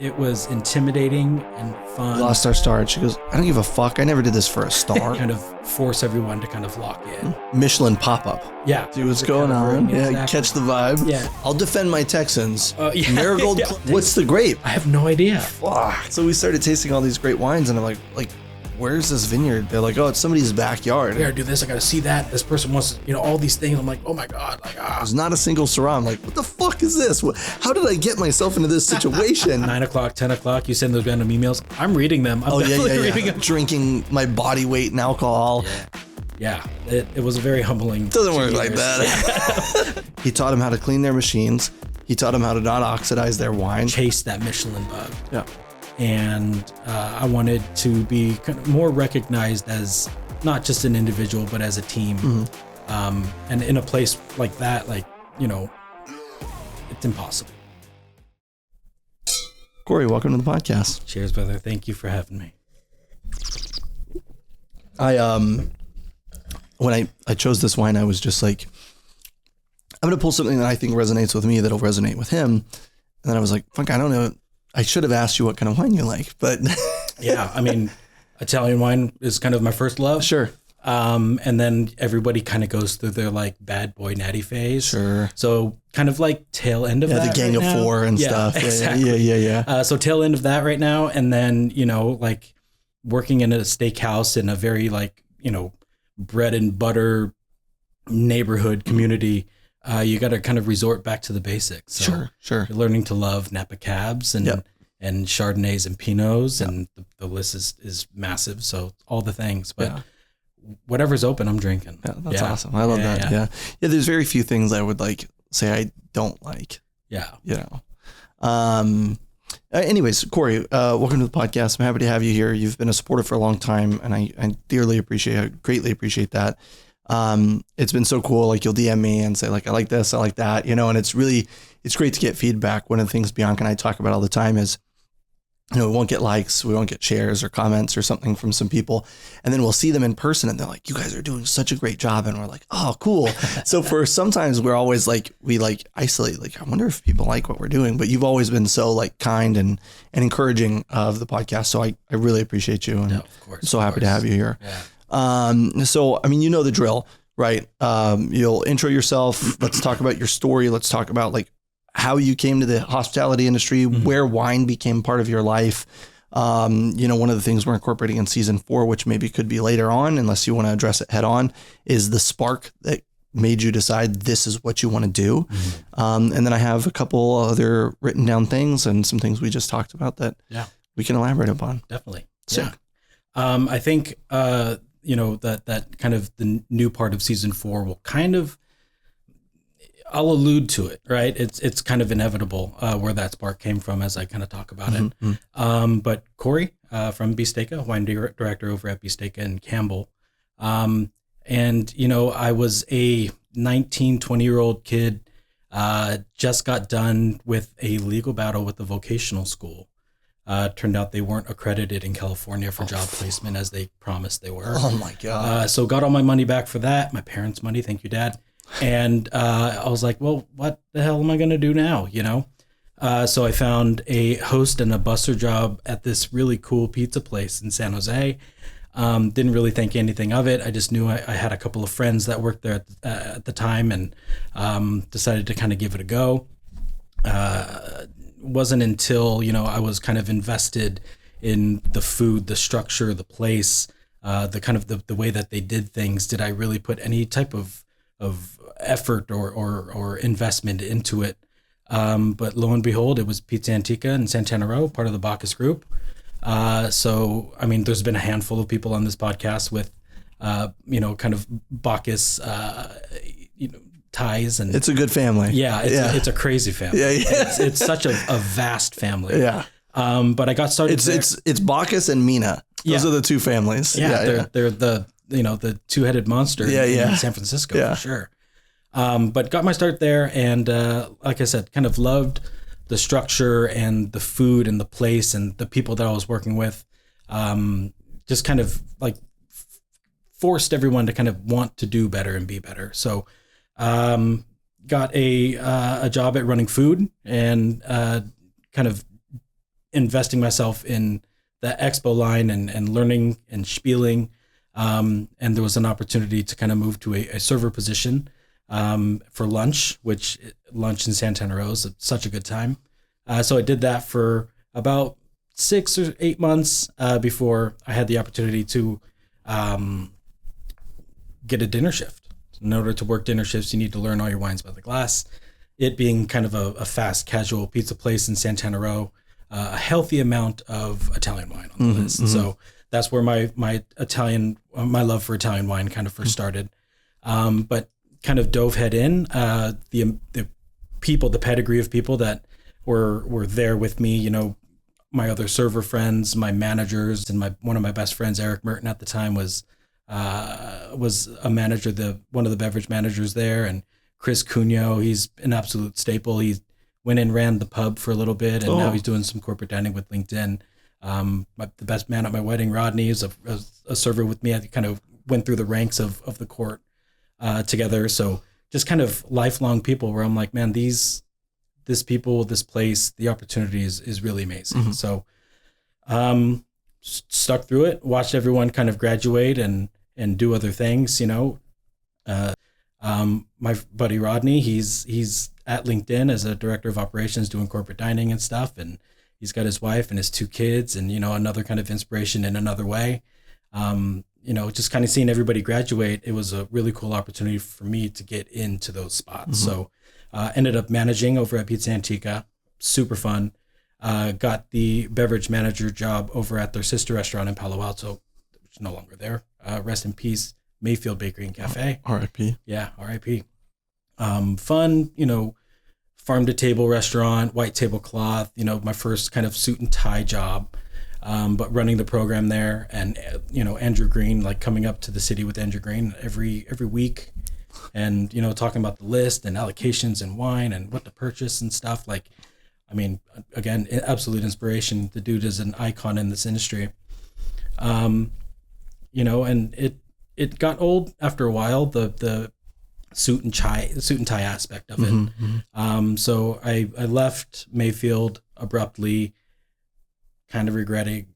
It was intimidating and fun. Lost our start. She goes, I don't give a fuck. I never did this for a star. Kind of force everyone to kind of lock in. Michelin pop-up. Yeah. See what's going on. Yeah, exactly. Catch the vibe. Yeah. I'll defend my Texans. Yeah. Marigold. Yeah. What's the grape? I have no idea. Fuck. So we started tasting all these great wines, and I'm like, where's this vineyard? They're like, oh, it's somebody's backyard. I gotta do this. I gotta see that. This person wants, all these things. I'm like, oh my God. There's not a single Syrah. I'm like, what the fuck is this? How did I get myself into this situation? 9 o'clock, 10 o'clock. You send those random emails. I'm reading them. I'm reading them. Drinking my body weight in alcohol. Yeah. It was a very humbling. Doesn't work like that. He taught him how to clean their machines. He taught them how to not oxidize their wine. Chase that Michelin Bug. Yeah. And I wanted to be kind of more recognized as not just an individual, but as a team. Mm-hmm. And in a place like that, it's impossible. Corey, welcome to the podcast. Cheers, brother. Thank you for having me. When I chose this wine, I was just like, I'm going to pull something that I think resonates with me that'll resonate with him. And then I was like, fuck, I don't know. I should have asked you what kind of wine you like, but yeah, I mean, Italian wine is kind of my first love. Sure. And then everybody kind of goes through their like bad boy natty phase. Sure. So kind of like tail end of that. The Gang of Four and stuff. Exactly. Yeah. So tail end of that right now. And then, like working in a steakhouse in a very bread and butter neighborhood community. You got to kind of resort back to the basics. So Sure. You're learning to love Napa Cabs and Chardonnays and Pinots, and the list is massive. So all the things, but whatever's open, I'm drinking. Yeah, that's awesome. I love that. Yeah. There's very few things I would say I don't like. Yeah. Anyways, Corey, welcome to the podcast. I'm happy to have you here. You've been a supporter for a long time, and I greatly appreciate that. It's been so cool. Like you'll DM me and say like, I like this, I like that, and it's great to get feedback. One of the things Bianca and I talk about all the time is, we won't get likes, we won't get shares or comments or something from some people. And then we'll see them in person and they're like, you guys are doing such a great job. And we're like, oh, cool. So for sometimes we're always we isolate, I wonder if people like what we're doing, but you've always been so kind and encouraging of the podcast. So I really appreciate you. And of course, I'm so happy to have you here. Yeah. So, I mean, the drill, right? You'll intro yourself. Let's talk about your story. Let's talk about how you came to the hospitality industry, where wine became part of your life. One of the things we're incorporating in season 4, which maybe could be later on, unless you want to address it head on, is the spark that made you decide this is what you want to do. And then I have a couple other written down things and some things we just talked about that we can elaborate upon. Definitely. Sick. Yeah. I think, that kind of the new part of season 4 will kind of, I'll allude to it, right? It's kind of inevitable where that spark came from as I kind of talk about it. But Corey from Be.Steak.A, Wine Director over at Be.Steak.A in Campbell. And, I was a 19, 20-year-old kid, just got done with a legal battle with the vocational school. Turned out they weren't accredited in California for job placement as they promised they were. Oh my God. So got all my money back for that. My parents' money. Thank you, Dad. And I was like, well, what the hell am I going to do now? So I found a host and a busser job at this really cool pizza place in San Jose. Didn't really think anything of it. I just knew I had a couple of friends that worked there at the time and decided to kind of give it a go. Wasn't until, I was kind of invested in the food, the structure, the place, the kind of the way that they did things. Did I really put any type of effort or investment into it? But lo and behold, it was Pizza Antica in Santana Row, part of the Bacchus Group. So, I mean, there's been a handful of people on this podcast with, kind of Bacchus, ties, and it's a good family. Yeah, it's a crazy family. Yeah. It's such a vast family. Yeah. But I got started. It's Bacchus and Mina. Those are the two families. Yeah, they're the the two-headed monster in San Francisco for sure. But got my start there, and like I said, kind of loved the structure and the food and the place and the people that I was working with. Just kind of forced everyone to kind of want to do better and be better. So got a job at running food and kind of investing myself in the expo line and learning and spieling. And there was an opportunity to kind of move to a server position for lunch in Santana Row is such a good time. So I did that for about 6 or 8 months before I had the opportunity to get a dinner shift. In order to work dinner shifts, you need to learn all your wines by the glass. It being kind of a fast casual pizza place in Santana Row, a healthy amount of Italian wine on the list. So that's where my love for Italian wine kind of first started. But kind of dove head in. The pedigree of people that were there with me, you know, my other server friends, my managers, and one of my best friends, Eric Merton at the time was a manager, one of the beverage managers there, and Chris Cunho, he's an absolute staple. He went and ran the pub for a little bit, and now he's doing some corporate dining with LinkedIn. The best man at my wedding, Rodney, is a server with me. I kind of went through the ranks of the court together. So just kind of lifelong people where I'm like, man, this place, the opportunity is really amazing. So stuck through it, watched everyone kind of graduate and do other things, you know. My buddy Rodney, he's at LinkedIn as a director of operations doing corporate dining and stuff. And he's got his wife and his 2 kids and, you know, another kind of inspiration in another way. You know, just kind of seeing everybody graduate, it was a really cool opportunity for me to get into those spots. So ended up managing over at Pizza Antica, super fun. Got the beverage manager job over at their sister restaurant in Palo Alto, which is no longer there. Rest in peace, Mayfield Bakery and Cafe. R.I.P. Yeah, R.I.P. Fun, you know, farm to table restaurant, white tablecloth, you know, my first kind of suit and tie job. But running the program there, and you know, Andrew Green, like coming up to the city with Andrew Green every week, and you know, talking about the list and allocations and wine and what to purchase and stuff. Like, I mean, again, absolute inspiration. The dude is an icon in this industry. You know, and it got old after a while, the suit and tie aspect of it. So I left Mayfield abruptly, kind of regretting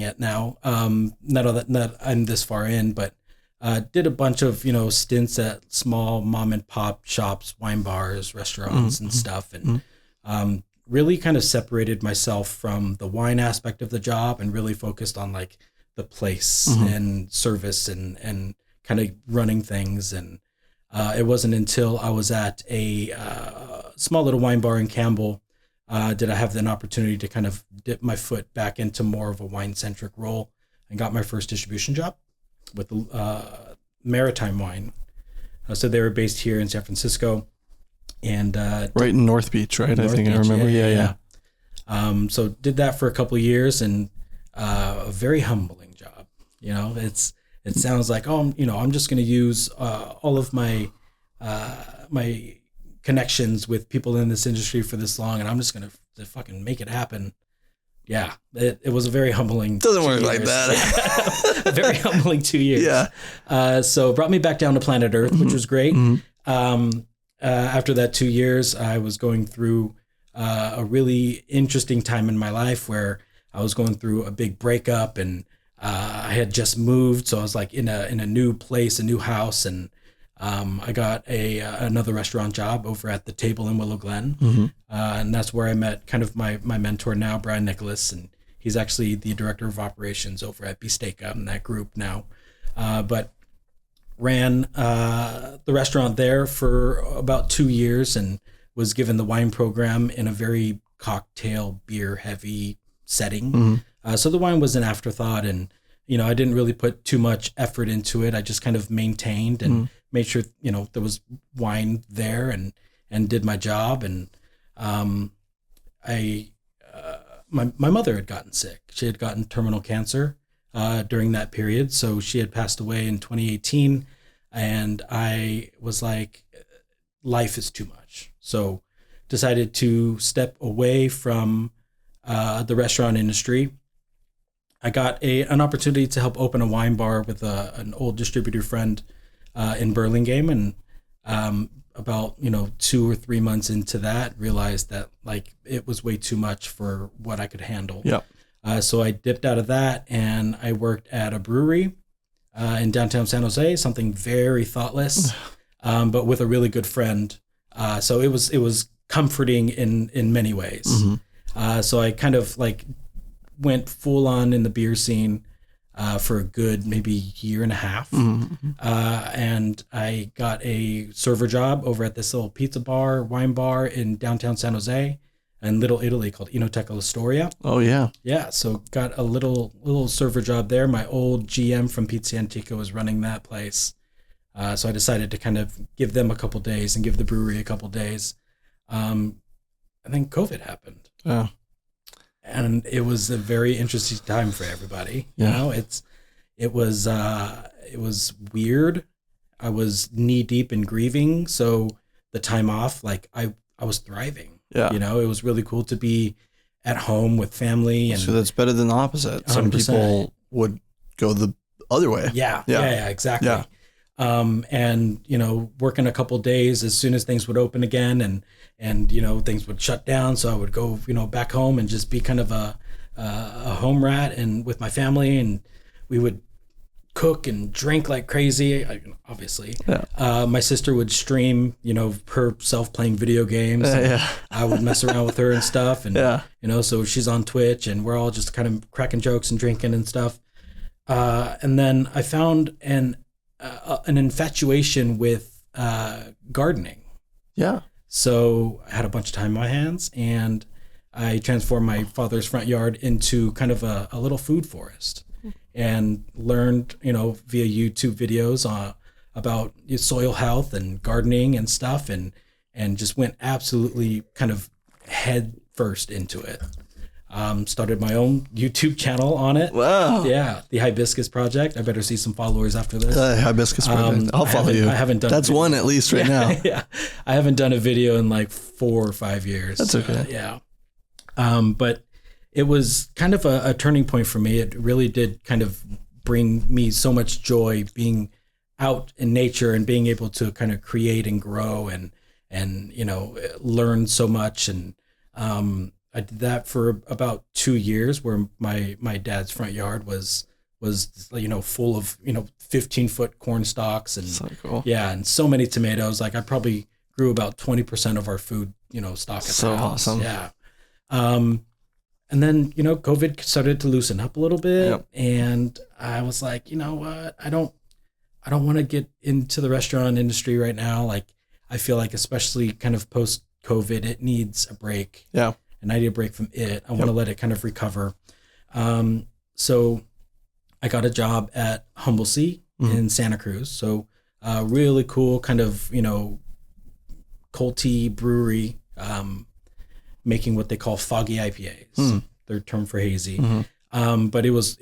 it now. Not I'm this far in, but did a bunch of, you know, stints at small mom and pop shops, wine bars, restaurants and stuff. And really kind of separated myself from the wine aspect of the job and really focused on like the place and service and kind of running things. And it wasn't until I was at a small little wine bar in Campbell did I have an opportunity to kind of dip my foot back into more of a wine-centric role, and got my first distribution job with Maritime Wine. So they were based here in San Francisco, and right in North Beach, right? North I think Beach, I remember. Yeah. So did that for a couple of years, and a very humbling job. You know, it sounds like, oh, you know, I'm just going to use all of my my connections with people in this industry for this long, and I'm just going to fucking make it happen. Yeah, it was a very humbling. Doesn't work like that. A very humbling 2 years. Yeah. So brought me back down to planet Earth, which was great. After that 2 years, I was going through a really interesting time in my life where I was going through a big breakup, and I had just moved, so I was like in a new place, a new house, and I got another restaurant job over at the Table in Willow Glen, and that's where I met kind of my mentor now, Brian Nicholas, and he's actually the director of operations over at Be.Steak.A in that group now, but ran the restaurant there for about 2 years and was given the wine program in a very cocktail beer heavy setting. So the wine was an afterthought, and you know, I didn't really put too much effort into it. I just kind of maintained and made sure, you know, there was wine there, and did my job. And my mother had gotten sick. She had gotten terminal cancer during that period. So she had passed away in 2018, and I was like, life is too much. So decided to step away from the restaurant industry. I got an opportunity to help open a wine bar with an old distributor friend in Burlingame, and about, 2 or 3 months into that, realized that like it was way too much for what I could handle. Yeah. So I dipped out of that and I worked at a brewery in downtown San Jose, something very thoughtless, but with a really good friend. So it was comforting in many ways. So I kind of like went full on in the beer scene for a good maybe year and a half. And I got a server job over at this little pizza bar, wine bar in downtown San Jose in Little Italy called Enoteca L'Astoria. Oh yeah. Yeah. So got a little server job there. My old GM from Pizza Antica was running that place. So I decided to kind of give them a couple days and give the brewery a couple days. And then COVID happened. Yeah. And it was a very interesting time for everybody. Yeah. It was weird. I was knee deep in grieving. So the time off, like I was thriving. Yeah. It was really cool to be at home with family. And so that's better than the opposite. 100%. Some people would go the other way. Yeah, exactly. Yeah. And working a couple of days as soon as things would open again, and things would shut down, so I would go back home and just be kind of a home rat and with my family, and we would cook and drink like crazy, obviously. Yeah. My sister would stream herself playing video games. I would mess around with her and stuff, and so she's on Twitch and we're all just kind of cracking jokes and drinking and stuff. And then I found an infatuation with gardening. Yeah. So I had a bunch of time on my hands, and I transformed my father's front yard into kind of a little food forest, and learned, via YouTube videos about soil health and gardening and stuff, and just went absolutely kind of head first into it. Started my own YouTube channel on it. Wow. Yeah, the Hibiscus Project. I better see some followers after this. Hibiscus Project. I'll follow you. I haven't done. That's one at least right now. Yeah, I haven't done a video in like 4 or 5 years. That's okay. Yeah. But it was kind of a turning point for me. It really did kind of bring me so much joy being out in nature and being able to kind of create and grow and learn so much. And I did that for about 2 years, where my dad's front yard was full of 15-foot corn stalks and So cool. yeah, and so many tomatoes. Like I probably grew about 20% of our food stock at So the house. awesome. Yeah. And then COVID started to loosen up a little bit. Yep. And I was like, you know what, I don't want to get into the restaurant industry right now. Like I feel like, especially kind of post COVID, it needs a break. Yeah. And I need a break from it. I want to let it kind of recover. So I got a job at Humble Sea in Santa Cruz. So really cool kind of, cold tea brewery, making what they call foggy IPAs, their term for hazy. But it was,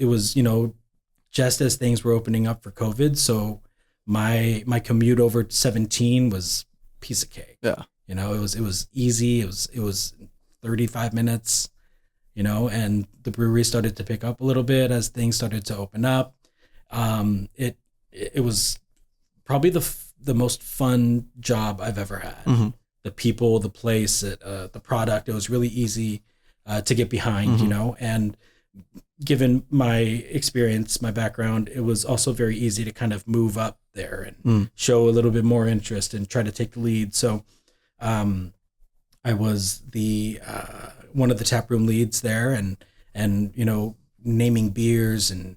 just as things were opening up for COVID. So my commute over to 17 was a piece of cake. Yeah. It was easy. It was 35 minutes, and the brewery started to pick up a little bit as things started to open up. It was probably the most fun job I've ever had. The people, the place, the product, it was really easy to get behind, and given my experience, my background, it was also very easy to kind of move up there and show a little bit more interest and try to take the lead. So, I was the one of the taproom leads there, and naming beers and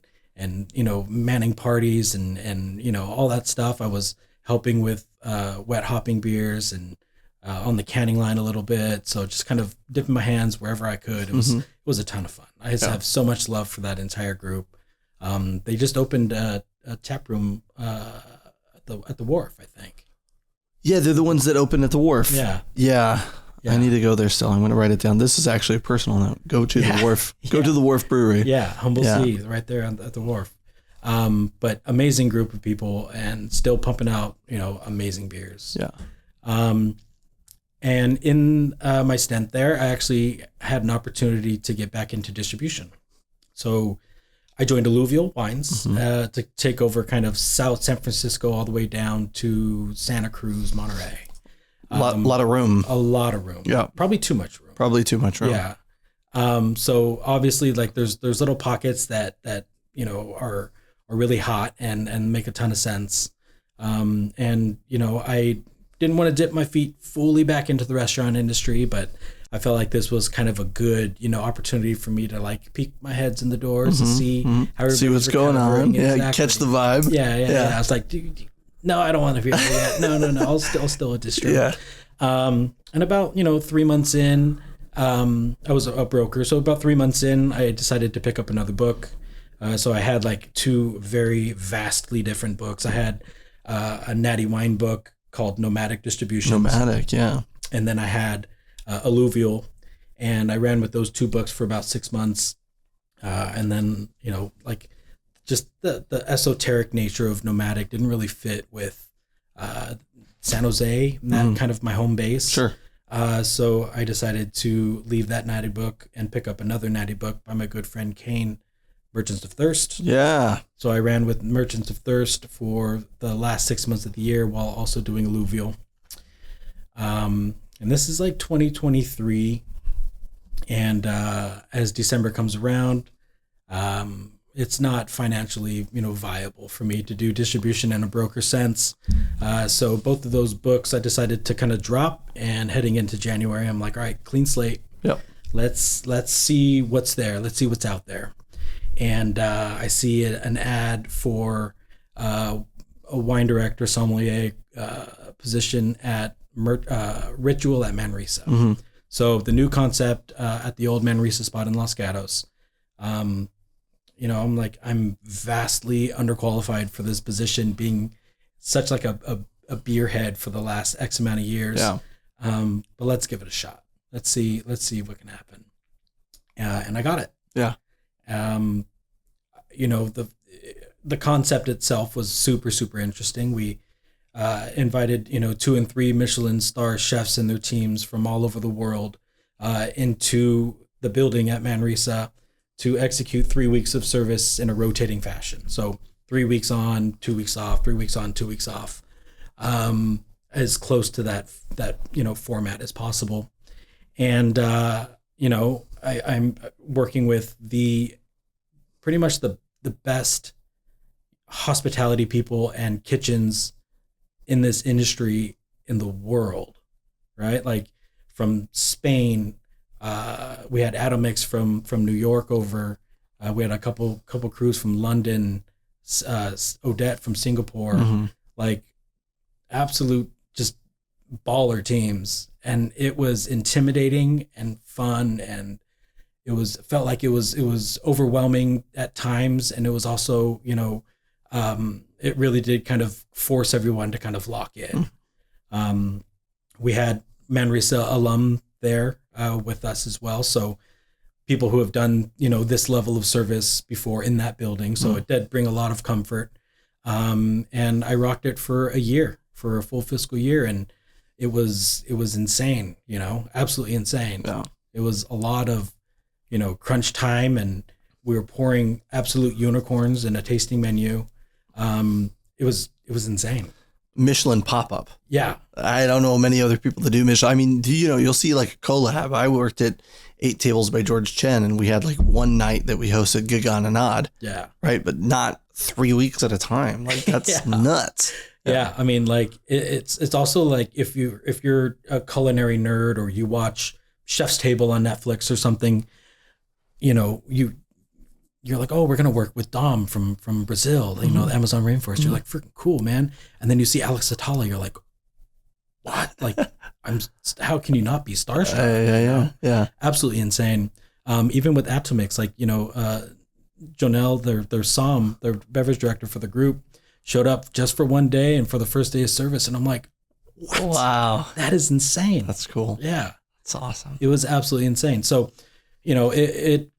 manning parties and all that stuff. I was helping with wet hopping beers and on the canning line a little bit. So just kind of dipping my hands wherever I could. It was a ton of fun. I just have so much love for that entire group. They just opened a taproom at the wharf, I think. Yeah, they're the ones that open at the wharf. Yeah. I need to go there still. I'm going to write it down. This is actually a personal note. Go to the wharf. Go to the Wharf Brewery. Yeah, Humble Sea, right there at the wharf. But amazing group of people, and still pumping out amazing beers. Yeah. And in my stint there, I actually had an opportunity to get back into distribution. So I joined Alluvial Wines to take over kind of South San Francisco all the way down to Santa Cruz, Monterey. Lot of room. A lot of room. Yeah. Probably too much room. Probably too much room. Yeah. So obviously like there's little pockets that you know are really hot and make a ton of sense. And you know, I didn't want to dip my feet fully back into the restaurant industry, but I felt like this was kind of a good, you know, opportunity for me to like peek my heads in the doors to see how See what's going on. Yeah, exactly. catch the vibe. Yeah. I was like, no, I don't want to be there yet. No. I'll still a distro. Yeah. And about, you know, 3 months in, I was a broker. So about 3 months in, I decided to pick up another book. So I had like two very vastly different books. I had a natty wine book called Nomadic Distributions. Nomadic, yeah. And then I had Alluvial, and I ran with those two books for about 6 months. And then, you know, like just the esoteric nature of Nomadic didn't really fit with San Jose, that kind of my home base. Sure. So I decided to leave that natty book and pick up another natty book by my good friend Kane, Merchants of Thirst. Yeah. So I ran with Merchants of Thirst for the last 6 months of the year while also doing Alluvial. And this is like 2023. And as December comes around, it's not financially, you know, viable for me to do distribution in a broker sense. So both of those books I decided to kind of drop, and heading into January, I'm like, all right, clean slate. Yep. Let's see what's there. Let's see what's out there. And I see an ad for a wine director, sommelier position at Ritual at Manresa. Mm-hmm. So the new concept at the old Manresa spot in Los Gatos. You know, I'm vastly underqualified for this position, being such like a beer head for the last X amount of years. Yeah. But let's give it a shot. Let's see what can happen. And I got it. Yeah. You know, the concept itself was super interesting. We invited, you know, 2 and 3 Michelin star chefs and their teams from all over the world into the building at Manresa to execute 3 weeks of service in a rotating fashion. So 3 weeks on, 2 weeks off, 3 weeks on, 2 weeks off, as close to that you know format as possible. And you know, I'm working with pretty much the best hospitality people and kitchens in this industry in the world, right? Like from Spain, we had Atomix from New York over. We had a couple crews from London, Odette from Singapore, like absolute just baller teams. And it was intimidating and fun, and felt like it was overwhelming at times, and it was also, you know, it really did kind of force everyone to kind of lock in. We had Manresa alum there with us as well, so people who have done, you know, this level of service before in that building. So it did bring a lot of comfort. And I rocked it for a full fiscal year, and it was insane, you know, absolutely insane. Yeah. It was a lot of, you know, crunch time, and we were pouring absolute unicorns in a tasting menu. It was insane. Michelin pop-up. Yeah. I don't know many other people that do Michelin. I mean, you'll see like a collab. I worked at 8 Tables by George Chen, and we had like one night that we hosted Gigan and Odd. Yeah. Right. But not 3 weeks at a time. Like that's nuts. Yeah. I mean, like it's also like if you're a culinary nerd, or you watch Chef's Table on Netflix or something, you know, you're like, oh, we're going to work with Dom from Brazil, you know, the Amazon rainforest. You're like, freaking cool, man. And then you see Alex Atala, you're like, what? Like, how can you not be starstruck? Yeah. Absolutely insane. Even with Atomix, like, you know, Jonelle, their Somm, their beverage director for the group, showed up just for one day and for the first day of service. And I'm like, what? Wow. That is insane. That's cool. Yeah. That's awesome. It was absolutely insane. So, you know, it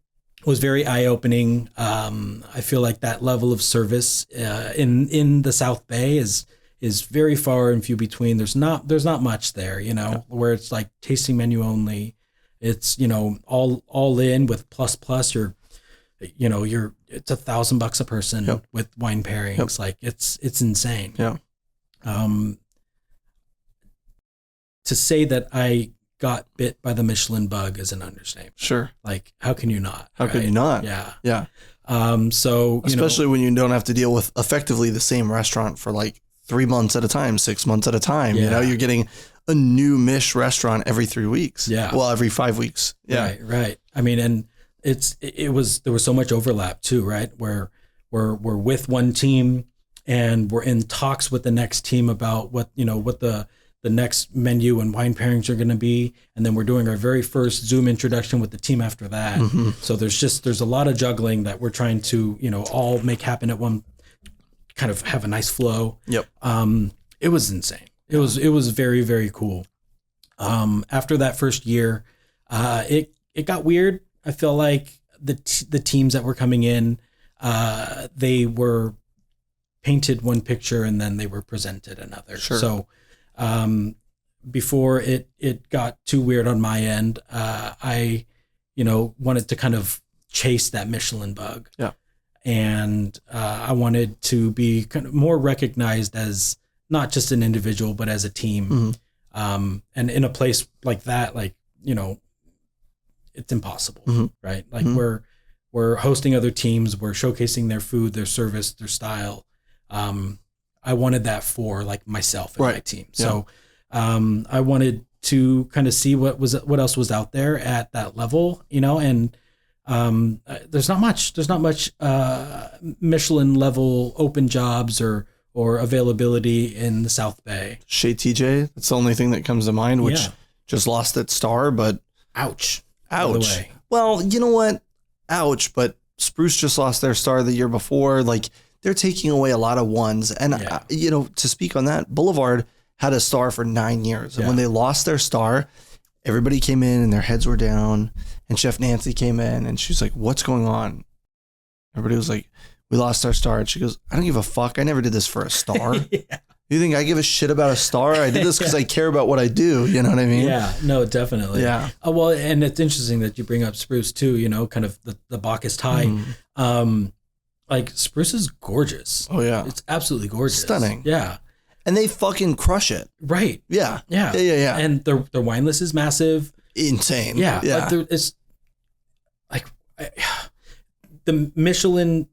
was very eye-opening. I feel like that level of service in the South Bay is very far and few between. There's not much there, you know, where it's like tasting menu only. It's, you know, all in with plus. It's $1,000 a person with wine pairings. Like it's insane. Yeah. to say that I got bit by the Michelin bug is an understatement. Sure. Like, how can you not? How could you not? Yeah. Yeah. So, especially when you don't have to deal with effectively the same restaurant for like 3 months at a time, 6 months at a time. Yeah. You're getting a new Mish restaurant every 3 weeks. Yeah. Well, every 5 weeks. Yeah. Right. I mean, and there was so much overlap too, right? Where we're with one team and we're in talks with the next team about what the next menu and wine pairings are going to be. And then we're doing our very first Zoom introduction with the team after that. Mm-hmm. So there's a lot of juggling that we're trying to, all make happen at one, kind of have a nice flow. Yep. It was insane. It was very, very cool. After that first year, it got weird. I feel like the teams that were coming in, they were painted one picture and then they were presented another. Sure. So, before it got too weird on my end, I, wanted to kind of chase that Michelin bug. Yeah. And, I wanted to be kind of more recognized as not just an individual, but as a team. Mm-hmm. And in a place like that, like, it's impossible, mm-hmm. right? Like mm-hmm. we're hosting other teams, we're showcasing their food, their service, their style. I wanted that for like myself and my team. Yeah. So, I wanted to kind of see what else was out there at that level, and, there's not much Michelin level open jobs or availability in the South Bay. Chez TJ, that's the only thing that comes to mind, which just lost its star, but ouch. Well, you know what? Ouch. But Spruce just lost their star the year before. Like, they're taking away a lot of ones. And, to speak on that, Boulevard had a star for 9 years. And when they lost their star, everybody came in and their heads were down. And Chef Nancy came in and she's like, what's going on? Everybody was like, we lost our star. And she goes, I don't give a fuck. I never did this for a star. You think I give a shit about a star? I did this because I care about what I do. You know what I mean? Yeah, no, definitely. Yeah. Well, and it's interesting that you bring up Spruce too, kind of the Bacchus tie. Mm. Like, Spruce is gorgeous. Oh yeah. It's absolutely gorgeous. Stunning. Yeah. And they fucking crush it. Right. Yeah. Yeah. And their wine list is massive. Insane. Yeah. Like, it's like the Michelin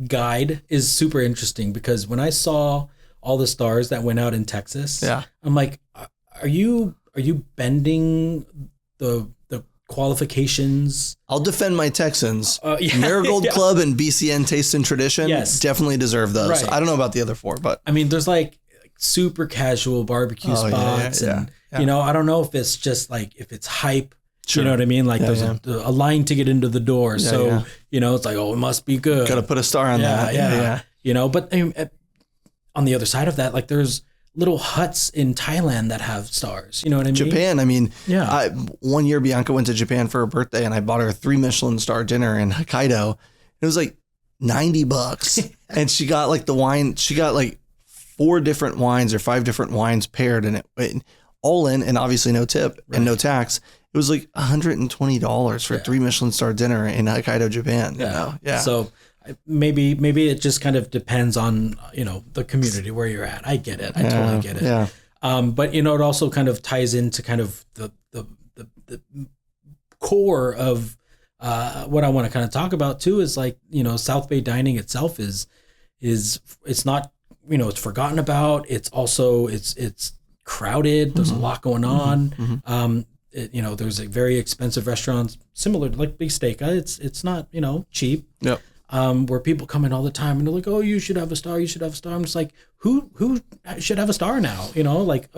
guide is super interesting because when I saw all the stars that went out in Texas, I'm like, are you bending the qualifications? I'll defend my Texans. Marigold Club and BCN Taste and Tradition definitely deserve those. Right. I don't know about the other four, but I mean, there's like super casual barbecue spots, and I don't know if it's just like if it's hype. Sure. You know what I mean? Like there's a line to get into the door, so it's like, oh, it must be good. Got to put a star on that. Yeah. But on the other side of that, like there's little huts in Thailand that have stars. You know what I mean? Japan. I mean, one year Bianca went to Japan for her birthday and I bought her a 3 Michelin star dinner in Hokkaido. It was like $90 and she got like the wine. She got like 4 different wines or 5 different wines paired and it all in, and obviously no tip and no tax. It was like $120 for a 3 Michelin star dinner in Hokkaido, Japan. Yeah. So maybe it just kind of depends on, the community where you're at. I get it. I totally get it. Yeah. But it also kind of ties into kind of the core of what I want to kind of talk about too is like, South Bay dining itself is it's not, it's forgotten about. It's also, it's crowded. There's a lot going on. Mm-hmm. There's a very expensive restaurants similar to like Be.Steak.A. It's not, cheap. Yep. Where people come in all the time and they're like, oh, you should have a star. You should have a star. I'm just like, who should have a star now? Like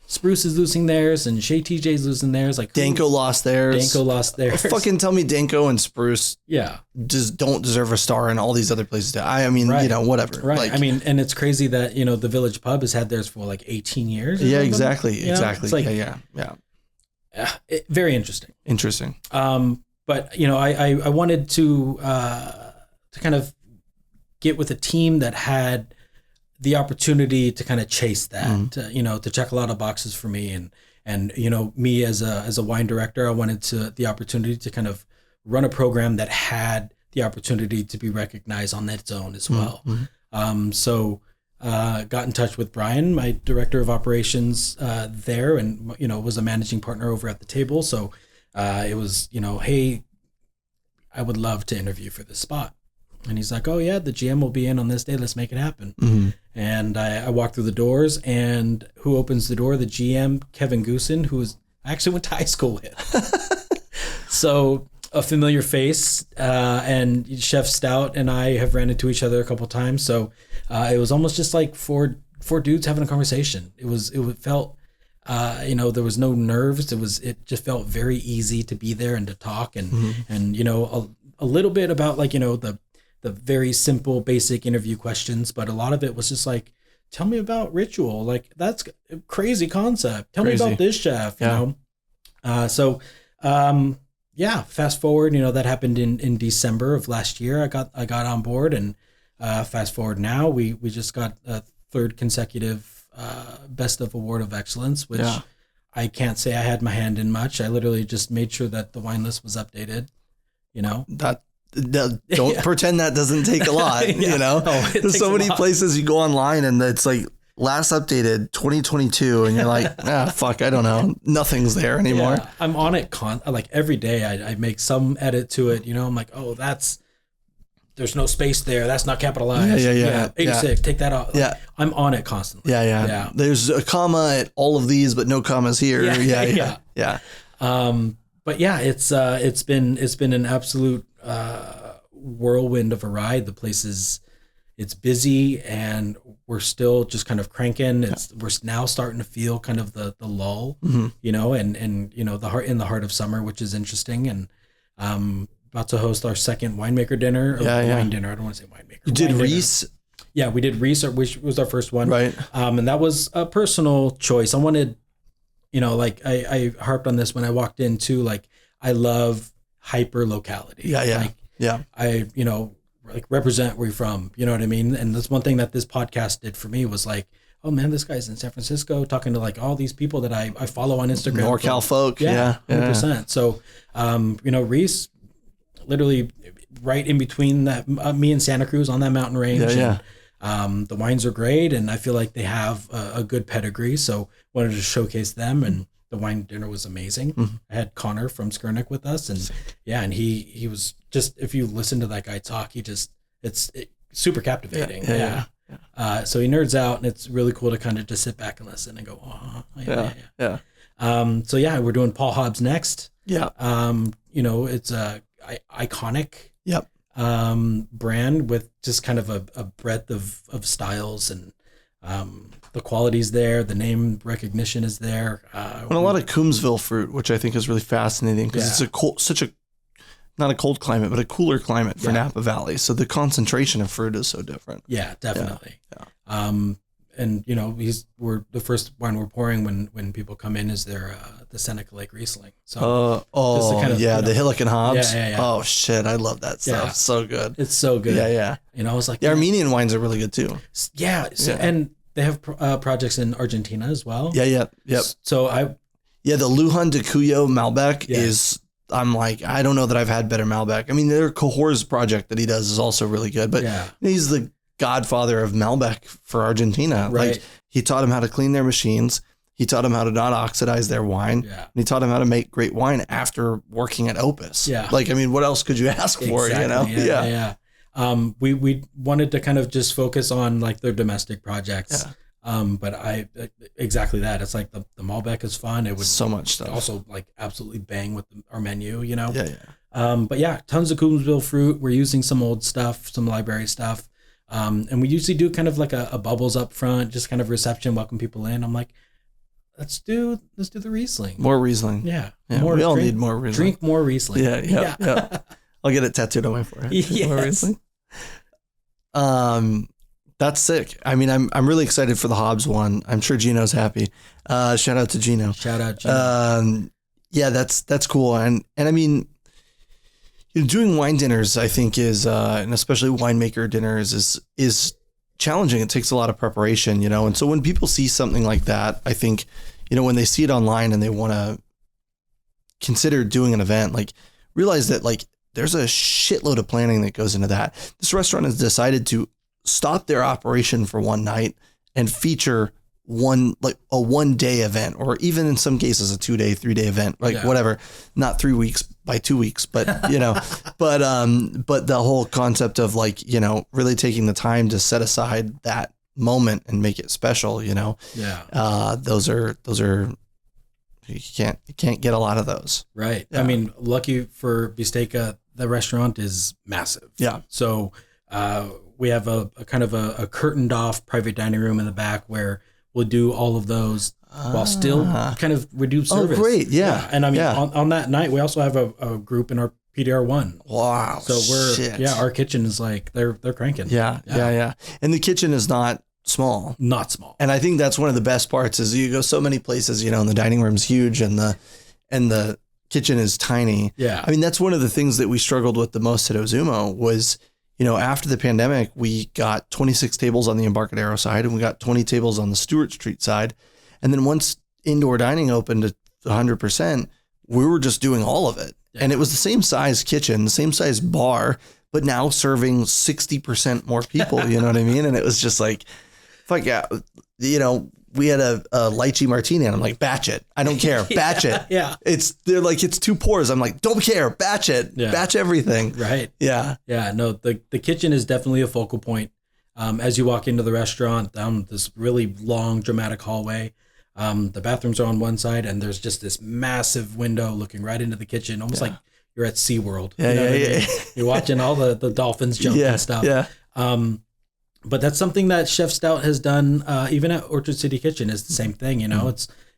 Spruce is losing theirs and Chez TJ's losing theirs. Like Danko lost theirs. Fucking tell me Danko and Spruce just don't deserve a star and all these other places. I mean, whatever. Right. Like, I mean, and it's crazy that, the Village Pub has had theirs for like 18 years. Yeah, exactly. Exactly. It's like, yeah. Very interesting. But, I wanted to kind of get with a team that had the opportunity to kind of chase that, to check a lot of boxes for me. And me as a wine director, I wanted the opportunity to kind of run a program that had the opportunity to be recognized on its own as well. Mm-hmm. So got in touch with Brian, my director of operations there, and was a managing partner over at the table. So it was hey, I would love to interview for this spot. And he's like, oh yeah, the GM will be in on this day. Let's make it happen. Mm-hmm. And I walked through the doors, and who opens the door? The GM, Kevin Goosen, I actually went to high school with. So a familiar face, and Chef Stout and I have ran into each other a couple of times. So it was almost just like four dudes having a conversation. It felt, there was no nerves. It just felt very easy to be there and to talk and a little bit about the very simple, basic interview questions, but a lot of it was just like, tell me about ritual. Like, that's a crazy concept. Tell me about this chef, fast forward, that happened in December of last year. I got on board, and fast forward now, we just got a third consecutive Best of Award of Excellence, which I can't say I had my hand in much. I literally just made sure that the wine list was updated, Don't pretend that doesn't take a lot, There's so many places you go online and it's like last updated 2022 and you're like, fuck, I don't know. Nothing's there anymore. Yeah, I'm on it like every day. I make some edit to it, I'm like, oh, there's no space there. That's not capitalized. Yeah. 86, take that out. Like, I'm on it constantly. Yeah. There's a comma at all of these, but no commas here. Yeah. But yeah, it's been an absolute whirlwind of a ride. The place it's busy, and we're still just kind of cranking. We're now starting to feel kind of the lull, and the heart of summer, which is interesting. And about to host our second winemaker dinner. Wine dinner. I don't want to say winemaker. You did Reis? Yeah, we did Reis, which was our first one. Right. And that was a personal choice. I wanted, I harped on this when I walked in too. Like, I love hyper locality. I, represent where you're from, you know what I mean? And that's one thing that this podcast did for me was like, oh man, this guy's in San Francisco talking to like all these people that I follow on Instagram. NorCal folk. 100%. So, Reis, literally right in between that, me and Santa Cruz on that mountain range. And, the wines are great, and I feel like they have a good pedigree. So wanted to showcase them, and the wine dinner was amazing. Mm-hmm. I had Connor from Skurnik with us, and he was just, if you listen to that guy talk, it's super captivating. So he nerds out, and it's really cool to kind of just sit back and listen and go, we're doing Paul Hobbs next. It's a iconic brand with just kind of a breadth of styles, and the quality's there, the name recognition is there. And a lot of Coombsville fruit, which I think is really fascinating because it's not a cold climate, but a cooler climate for Napa Valley. So the concentration of fruit is so different. Yeah, definitely. And we're the first wine we're pouring when people come in is the Seneca Lake Riesling. So the Hillick and Hobbs. Yeah. Oh shit, I love that stuff. Yeah. So good. It's so good. Yeah. I was like, the Armenian wines are really good too. And they have projects in Argentina as well. Yep. So the Lujan de Cuyo Malbec is. I'm like, I don't know that I've had better Malbec. I mean, their Cahors project that he does is also really good, but he's the godfather of Malbec for Argentina. Right. Like, he taught him how to clean their machines. He taught him how to not oxidize their wine. Yeah. And he taught him how to make great wine after working at Opus. Yeah. Like, I mean, what else could you ask for, Yeah. We wanted to kind of just focus on like their domestic projects. Yeah. But exactly that. It's like the Malbec is fun. It would so much stuff. Also like absolutely bang with our menu, Yeah. But tons of Coombsville fruit. We're using some old stuff, some library stuff. And we usually do kind of like a bubbles up front, just kind of reception, welcome people in. I'm like, let's do the Riesling. More Riesling. Yeah. We all need more Riesling. Drink more Riesling. Yeah. I'll get it tattooed on my forehead. Yes. More Riesling. That's sick. I mean, I'm really excited for the Hobbs one. I'm sure Gino's happy. Shout out to Gino. Shout out Gino. That's cool. And I mean, doing wine dinners, I think is, and especially winemaker dinners is challenging. It takes a lot of preparation, And so when people see something like that, I think, when they see it online and they want to consider doing an event, like realize that like there's a shitload of planning that goes into that. This restaurant has decided to stop their operation for one night and feature a 1 day event, or even in some cases a 2 day, 3 day event, whatever, not 3 weeks by 2 weeks, but but the whole concept of like, really taking the time to set aside that moment and make it special, those are, you can't get a lot of those. Right. Yeah. I mean, lucky for Be.Steak.A, the restaurant is massive. Yeah. So, we have a kind of a curtained off private dining room in the back where we'll do all of those while still kind of reduce service. Oh, great. Yeah. And I mean, on that night, we also have a group in our PDR1. Wow. So our kitchen is like, they're cranking. Yeah. And the kitchen is not small. Not small. And I think that's one of the best parts is you go so many places, and the dining room's huge and the kitchen is tiny. Yeah. I mean, that's one of the things that we struggled with the most at Ozumo was, after the pandemic, we got 26 tables on the Embarcadero side and we got 20 tables on the Stewart Street side. And then once indoor dining opened at 100%, we were just doing all of it. Yeah. And it was the same size kitchen, the same size bar, but now serving 60% more people, you know what I mean? And it was just like, fuck yeah, we had a lychee martini and I'm like, batch it. I don't care. Batch it. Yeah. They're like, it's 2 pours. I'm like, don't care. Batch it. Yeah. Batch everything. Right. Yeah. Yeah. No, the kitchen is definitely a focal point. As you walk into the restaurant down this really long, dramatic hallway, the bathrooms are on one side and there's just this massive window looking right into the kitchen, almost like you're at SeaWorld. Yeah. You're watching all the dolphins jump and stuff. Yeah. But that's something that Chef Stout has done, even at Orchard City Kitchen is the same thing.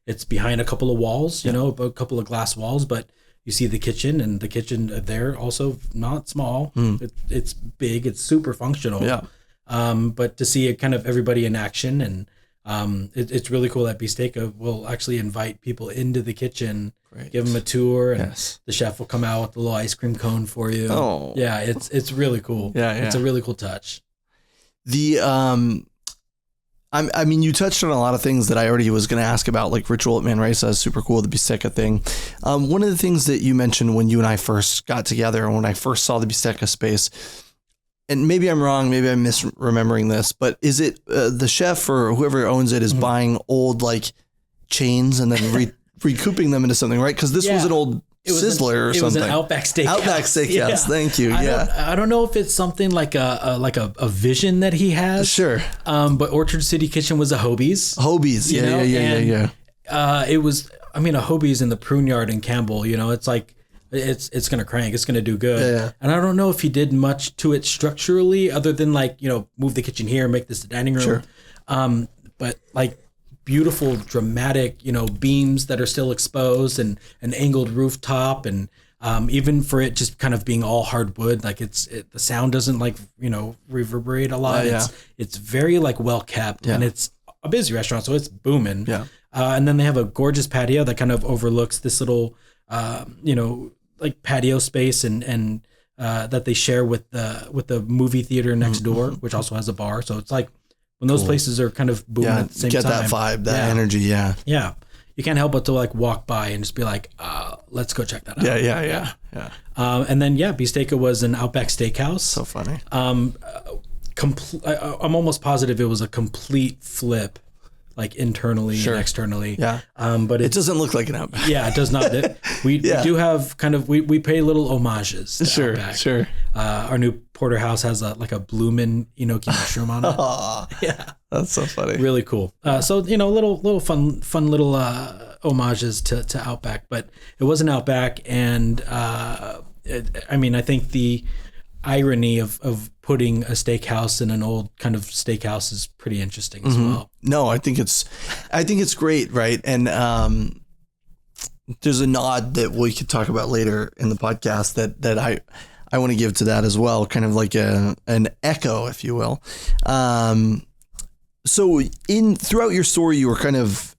It's behind a couple of walls, a couple of glass walls, but you see the kitchen, and the kitchen there also not small. It's big. It's super functional. Yeah. But to see it kind of everybody in action, and it's really cool that Be.Steak.A will actually invite people into the kitchen, give them a tour, and the chef will come out with a little ice cream cone for you. Oh, yeah. It's really cool. Yeah. It's a really cool touch. I mean, you touched on a lot of things that I already was going to ask about, like Ritual at Manresa is super cool, the Be.Steak.A thing. One of the things that you mentioned when you and I first got together and when I first saw the Be.Steak.A space, and maybe I'm wrong, maybe I'm misremembering this, but is it the chef or whoever owns it is buying old like chains and then recouping them into something, right? Because this was an old Sizzler or something. It was an Outback Steakhouse. Outback Steakhouse. Thank you. I don't know if it's something like a vision that he has. Sure. But Orchard City Kitchen was a Hobie's. Yeah. It was, I mean, a Hobie's in the prune yard in Campbell, it's like, it's going to crank. It's going to do good. Yeah. And I don't know if he did much to it structurally other than like, move the kitchen here, make this the dining room. Sure. But like, beautiful dramatic beams that are still exposed and an angled rooftop, and even for it just kind of being all hardwood, like the sound doesn't like reverberate a lot. It's very like well kept, and it's a busy restaurant, so it's booming. And then they have a gorgeous patio that kind of overlooks this little like patio space and that they share with the movie theater next door, which also has a bar. So it's like when those places are kind of booming at the same time. Get that vibe, that energy. Yeah. You can't help but to like walk by and just be like, let's go check that out. Yeah. And then, Be.Steak.A was an Outback Steakhouse. So funny. I'm almost positive it was a complete flip, like internally and externally. Yeah. But it doesn't look like an Outback. Yeah, it does not. We do have kind of, we pay little homages to Outback. Sure. Our new porterhouse has a bloomin' enoki mushroom on it. Yeah. That's so funny. Really cool. So, little fun little homages to Outback, but it was an Outback. And I think the irony of putting a steakhouse in an old kind of steakhouse is pretty interesting as well. No, I think it's great. Right. And, there's a nod that we could talk about later in the podcast that I want to give to that as well. Kind of like an echo, if you will. So throughout your story, you were kind of,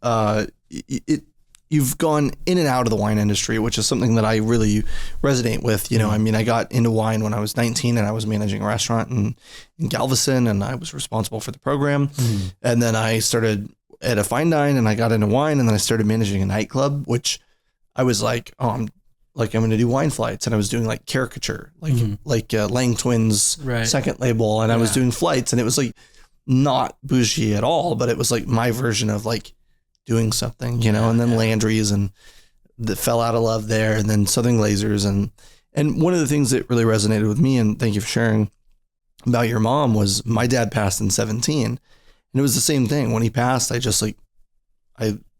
you've gone in and out of the wine industry, which is something that I really resonate with. I got into wine when I was 19 and I was managing a restaurant in Galveston and I was responsible for the program. And then I started at a fine dine and I got into wine and then I started managing a nightclub, which I was like, like I'm going to do wine flights, and I was doing like caricature, like Lang Twins second label, and I was doing flights, and it was like not bougie at all, but it was like my version of like doing something, you know. And then Landry's, and that fell out of love there, and then Southern Glazers, and one of the things that really resonated with me, and thank you for sharing about your mom, was my dad passed in 2017, and it was the same thing. When he passed, I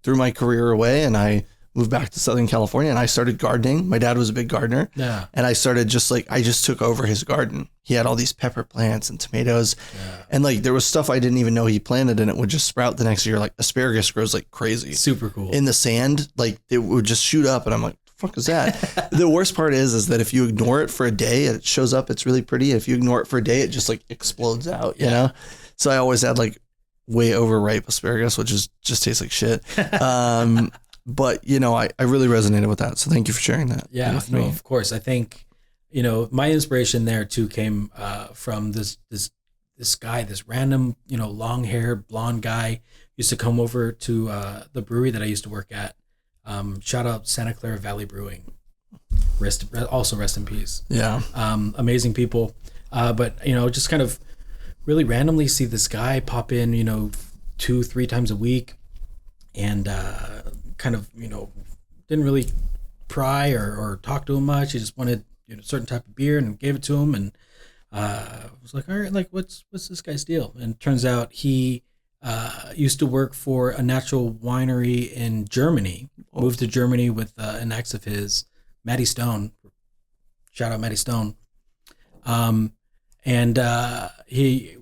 threw my career away, and I moved back to Southern California, and I started gardening. My dad was a big gardener. Yeah. And I started I just took over his garden. He had all these pepper plants and tomatoes. Yeah. And like, there was stuff I didn't even know he planted, and it would just sprout the next year. Like asparagus grows like crazy. Super cool. In the sand, like it would just shoot up, and I'm like, the fuck is that? The worst part is that if you ignore it for a day, it shows up, it's really pretty. If you ignore it for a day, it just like explodes out, you know? So I always had like way overripe asparagus, which just tastes like shit. But, you know, I really resonated with that. So thank you for sharing that. Yeah, no, of course. I think, you know, my inspiration there too came from this guy, this random, you know, long hair, blonde guy used to come over to the brewery that I used to work at. Shout out Santa Clara Valley Brewing. Also rest in peace. Yeah. Amazing people. But, you know, just kind of really randomly see this guy pop in, you know, 2-3 times a week, and kind of, you know, didn't really pry or talk to him much. He just wanted, you know, a certain type of beer, and gave it to him, and was like, all right, like what's this guy's deal? And it turns out he used to work for a natural winery in Germany. Moved to Germany with an ex of his, Maddie Stone. Shout out Maddie Stone. And he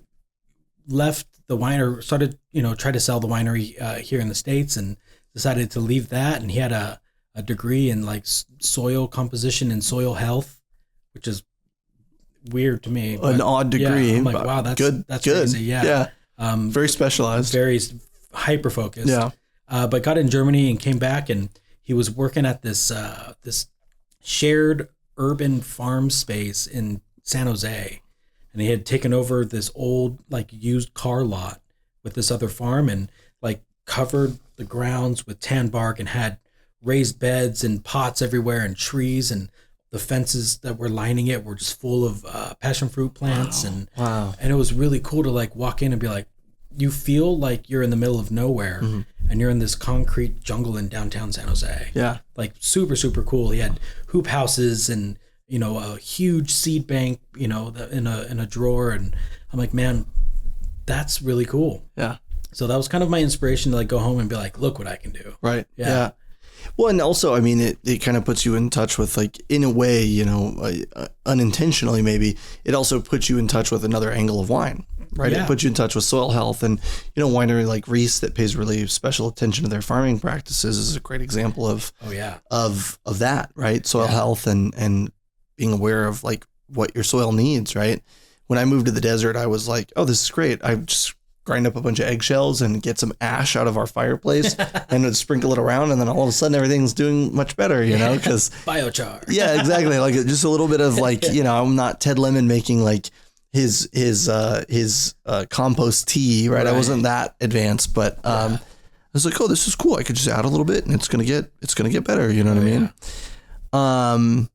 left the winery, started, you know, tried to sell the winery here in the States, and decided to leave that. And he had a degree in like soil composition and soil health, which is weird to me. An odd degree. Yeah, I'm like, wow, that's good. That's good. Crazy. Yeah. Very specialized. Very hyper focused. Yeah. But got in Germany and came back, and he was working at this shared urban farm space in San Jose. And he had taken over this old like used car lot with this other farm, and like covered the grounds with tan bark, and had raised beds and pots everywhere, and trees, and the fences that were lining it were just full of passion fruit plants. And it was really cool to like walk in and be like, you feel like you're in the middle of nowhere, and you're in this concrete jungle in downtown San Jose. Yeah. Like super, super cool. He had hoop houses and, you know, a huge seed bank, you know, in a drawer. And I'm like, man, that's really cool. Yeah. So that was kind of my inspiration to like go home and be like, look what I can do. Right. Yeah. Well, and also, I mean, it kind of puts you in touch with, like, in a way, you know, unintentionally maybe, it also puts you in touch with another angle of wine, right? Yeah. It puts you in touch with soil health. And, you know, winery like Reis that pays really special attention to their farming practices is a great example of of that, right? Soil health and being aware of like what your soil needs, right? When I moved to the desert, I was like, oh, this is great. I just grind up a bunch of eggshells and get some ash out of our fireplace and sprinkle it around. And then all of a sudden everything's doing much better, you know, because biochar. Yeah, exactly. Like just a little bit of like, you know, I'm not Ted Lemon making like his compost tea, right? I wasn't that advanced, but I was like, oh, this is cool. I could just add a little bit and it's going to get better. You know what I mean?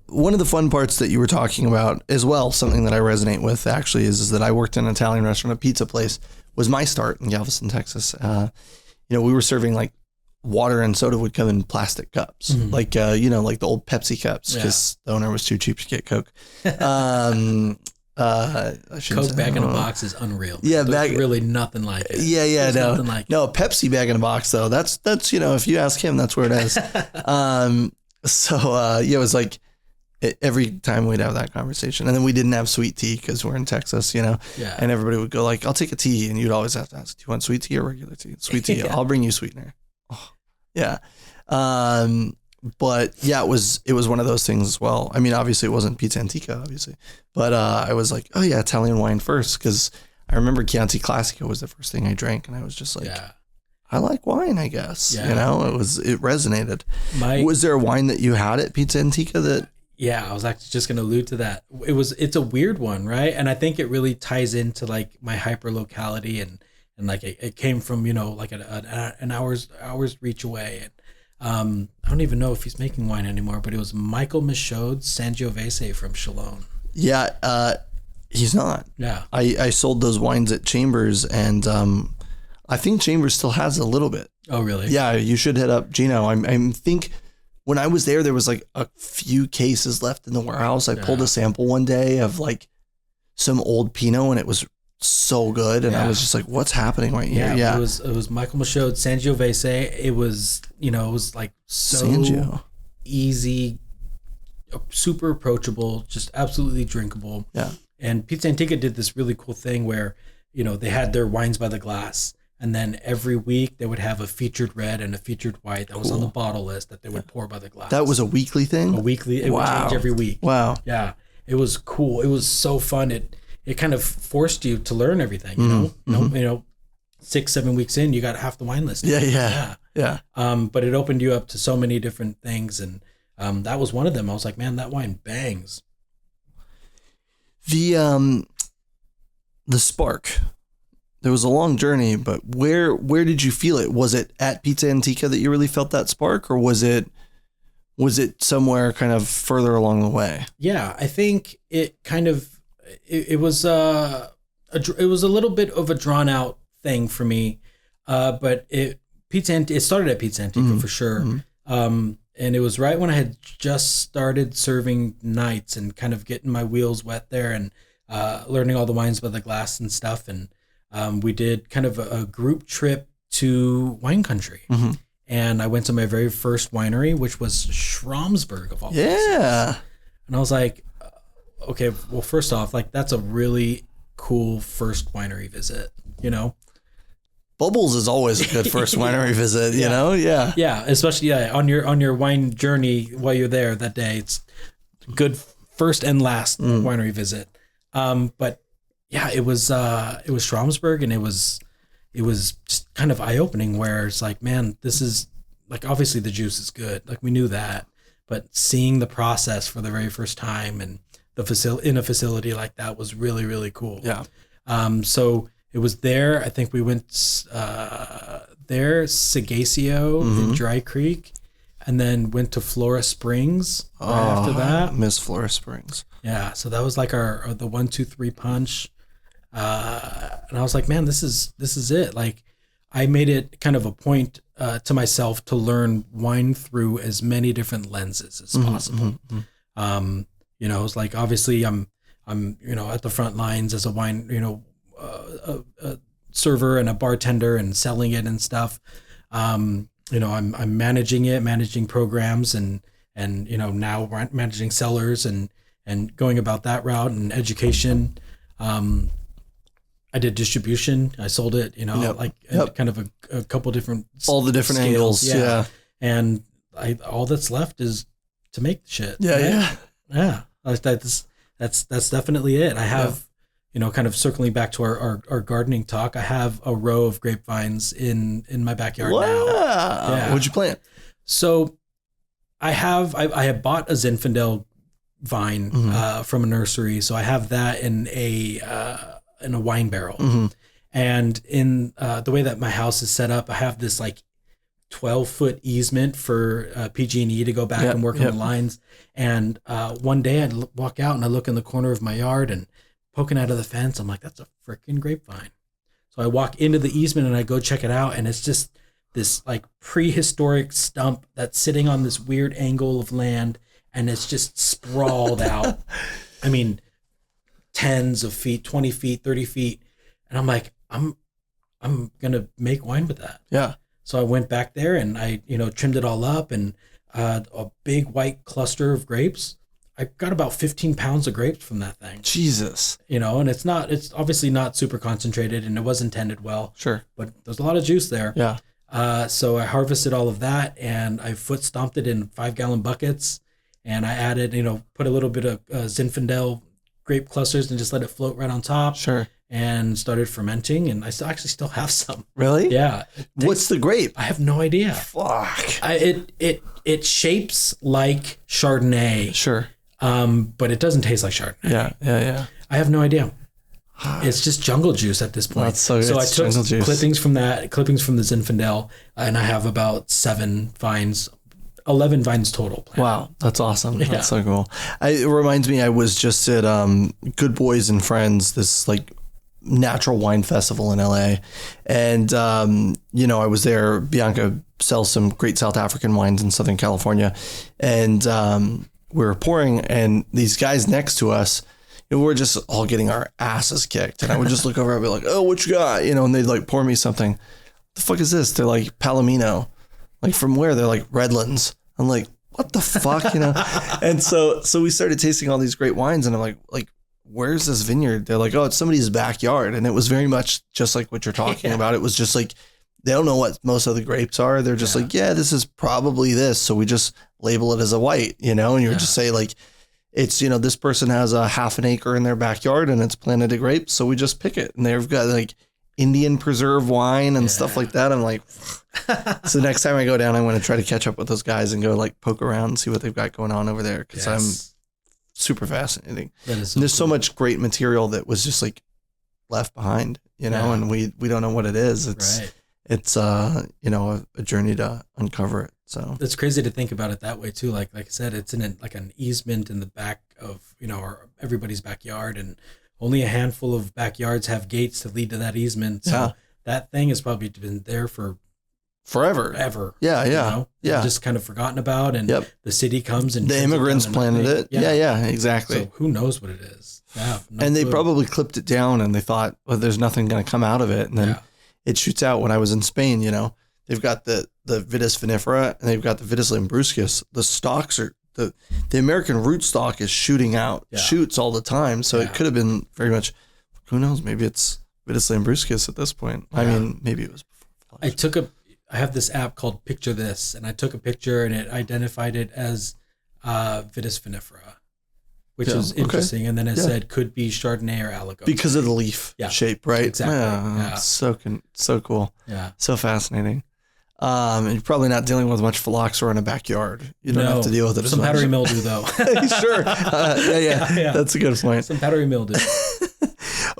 One of the fun parts that you were talking about as well, something that I resonate with actually is that I worked in an Italian restaurant, a pizza place, was my start in Galveston, Texas. You know, we were serving like water and soda would come in plastic cups, like, you know, like the old Pepsi cups, because the owner was too cheap to get Coke. Coke bag in a box is unreal. Yeah. There's really nothing like it. Yeah. No, a Pepsi bag in a box though. That's, you know, if you ask him, that's where it is. It was like, every time we'd have that conversation, and then we didn't have sweet tea because we're in Texas, you know, and everybody would go like, I'll take a tea. And you'd always have to ask, do you want sweet tea or regular tea? Sweet tea. I'll bring you sweetener. Oh, yeah. But yeah, it was one of those things as well. I mean, obviously it wasn't Pizza Antica, obviously, but I was like, oh yeah, Italian wine first. Cause I remember Chianti Classico was the first thing I drank. And I was just like, I like wine, I guess, you know, it resonated. Was there a wine that you had at Pizza Antica that, yeah, I was actually just going to allude to that. It's a weird one, right? And I think it really ties into like my hyper locality and like it came from, you know, like an hour's reach away. I don't even know if he's making wine anymore, but it was Michael Michaud's Sangiovese from Chalon. Yeah, he's not. Yeah. I sold those wines at Chambers, and I think Chambers still has a little bit. Oh, really? Yeah, you should hit up Gino. I think when I was there was like a few cases left in the warehouse. I pulled a sample one day of like some old Pinot, and it was so good, and I was just like, "What's happening right here?" Yeah, it was Michael Michaud's Sangiovese. It was like so easy, super approachable, just absolutely drinkable. Yeah. And Pizza Antica did this really cool thing where they had their wines by the glass, and then every week they would have a featured red and a featured white that was on the bottle list that they would pour by the glass. That was a weekly thing. It would change every week. Wow. Yeah, it was cool. It was so fun. It kind of forced you to learn everything, you know, 6-7 weeks in, you got half the wine list. Yeah. But it opened you up to so many different things. And that was one of them. I was like, man, that wine bangs. The spark, there was a long journey, but where did you feel it? Was it at Pizza Antica that you really felt that spark, or was it somewhere kind of further along the way? Yeah, I think it kind of, it was a little bit of a drawn out thing for me, but it started at Pizza Antica for sure, and it was right when I had just started serving nights and kind of getting my wheels wet there and learning all the wines by the glass and stuff, and we did kind of a group trip to wine country, and I went to my very first winery, which was Schramsberg of all places, and I was like, okay, well, first off, like that's a really cool first winery visit, Bubbles is always a good first winery visit, you know? Yeah. Yeah, especially on your wine journey while you're there that day. It's good first and last winery visit. But yeah, it was Schramsberg, and it was just kind of eye-opening where it's like, man, this is like, obviously the juice is good. Like we knew that, but seeing the process for the very first time and in a facility like that was really, really cool. Yeah. So it was there. I think we went there, Sagacio in Dry Creek, and then went to Flora Springs after that. Miss Flora Springs. Yeah. So that was like the 1, 2, 3 punch. And I was like, man, this is it. Like I made it kind of a point to myself to learn wine through as many different lenses as possible. It's like, obviously I'm at the front lines as a wine, a server and a bartender and selling it and stuff. I'm managing programs and now managing sellers and going about that route and education. I did distribution. I sold it, kind of a couple different, all the different scales. angles. Yeah. And all that's left is to make the shit. Yeah. That's definitely it. I have, kind of circling back to our gardening talk, I have a row of grapevines in my backyard now. Yeah. What'd you plant? So I have bought a Zinfandel vine from a nursery. So I have that in a wine barrel. And in the way that my house is set up, I have this like 12-foot easement for PG&E to go back and work on the lines. And one day I'd walk out and I look in the corner of my yard and poking out of the fence, I'm like, that's a freaking grapevine. So I walk into the easement and I go check it out, and it's just this like prehistoric stump that's sitting on this weird angle of land, and it's just sprawled out. I mean, tens of feet, 20 feet, 30 feet. And I'm like, I'm going to make wine with that. Yeah. So I went back there and I, trimmed it all up, and a big white cluster of grapes. I got about 15 pounds of grapes from that thing. Jesus. And it's obviously not super concentrated, and it was intended well. Sure. But there's a lot of juice there. Yeah. So I harvested all of that, and I foot stomped it in 5-gallon buckets, and I added, put a little bit of Zinfandel grape clusters and just let it float right on top. Sure. And started fermenting, and I still have some. Really? Yeah. What's the grape? I have no idea. Fuck. It shapes like Chardonnay. Sure. But it doesn't taste like Chardonnay. Yeah. I have no idea. It's just jungle juice at this point. That's so good. So I It's took jungle juice. clippings from the Zinfandel, and I have about 11 vines total planted. Wow, that's awesome. That's so cool. It reminds me, I was just at Good Boys and Friends, this like natural wine festival in LA. And, I was there. Bianca sells some great South African wines in Southern California. And we were pouring, and these guys next to us, we're just all getting our asses kicked. And I would just look over and be like, oh, what you got? And they'd like pour me something. What the fuck is this? They're like Palomino. Like from where? They're like Redlands. I'm like, what the fuck? And so we started tasting all these great wines, and I'm like, where's this vineyard? They're like, oh, it's somebody's backyard. And it was very much just like what you're talking about. It was just like, they don't know what most of the grapes are. They're just like, yeah, this is probably this. So we just label it as a white, and you would just say like, it's, this person has a half an acre in their backyard and it's planted a grape. So we just pick it. And they've got like Indian preserve wine and stuff like that. I'm like, so next time I go down, I want to try to catch up with those guys and go like poke around and see what they've got going on over there. Cause I'm super fascinating. There's so much great material that was just like left behind, and we don't know what it is. It's a journey to uncover it. So it's crazy to think about it that way too. Like I said, it's in like an easement in the back of, everybody's backyard, and only a handful of backyards have gates to lead to that easement. So that thing has probably been there for forever. Ever. Yeah. Just kind of forgotten about, and the city comes and the immigrants planted it. Yeah, exactly. So who knows what it is? Yeah. And they probably clipped it down and they thought, well, there's nothing going to come out of it. And then it shoots out. When I was in Spain, they've got the Vitis vinifera and they've got the Vitis lambruscus. The stalks are the American rootstock is shooting out, shoots all the time. So it could have been very much, who knows? Maybe it's Vitis lambruscus at this point. I mean, maybe it was before. I have this app called Picture This, and I took a picture and it identified it as Vitis vinifera, which is interesting. And then it said could be Chardonnay or Aligote. Because of the leaf shape, right? Exactly. So cool. Yeah. So fascinating. And you're probably not dealing with much phylloxera in a backyard. You don't have to deal with it as much. Some powdery mildew, though. Sure. Yeah. That's a good point. Some powdery mildew.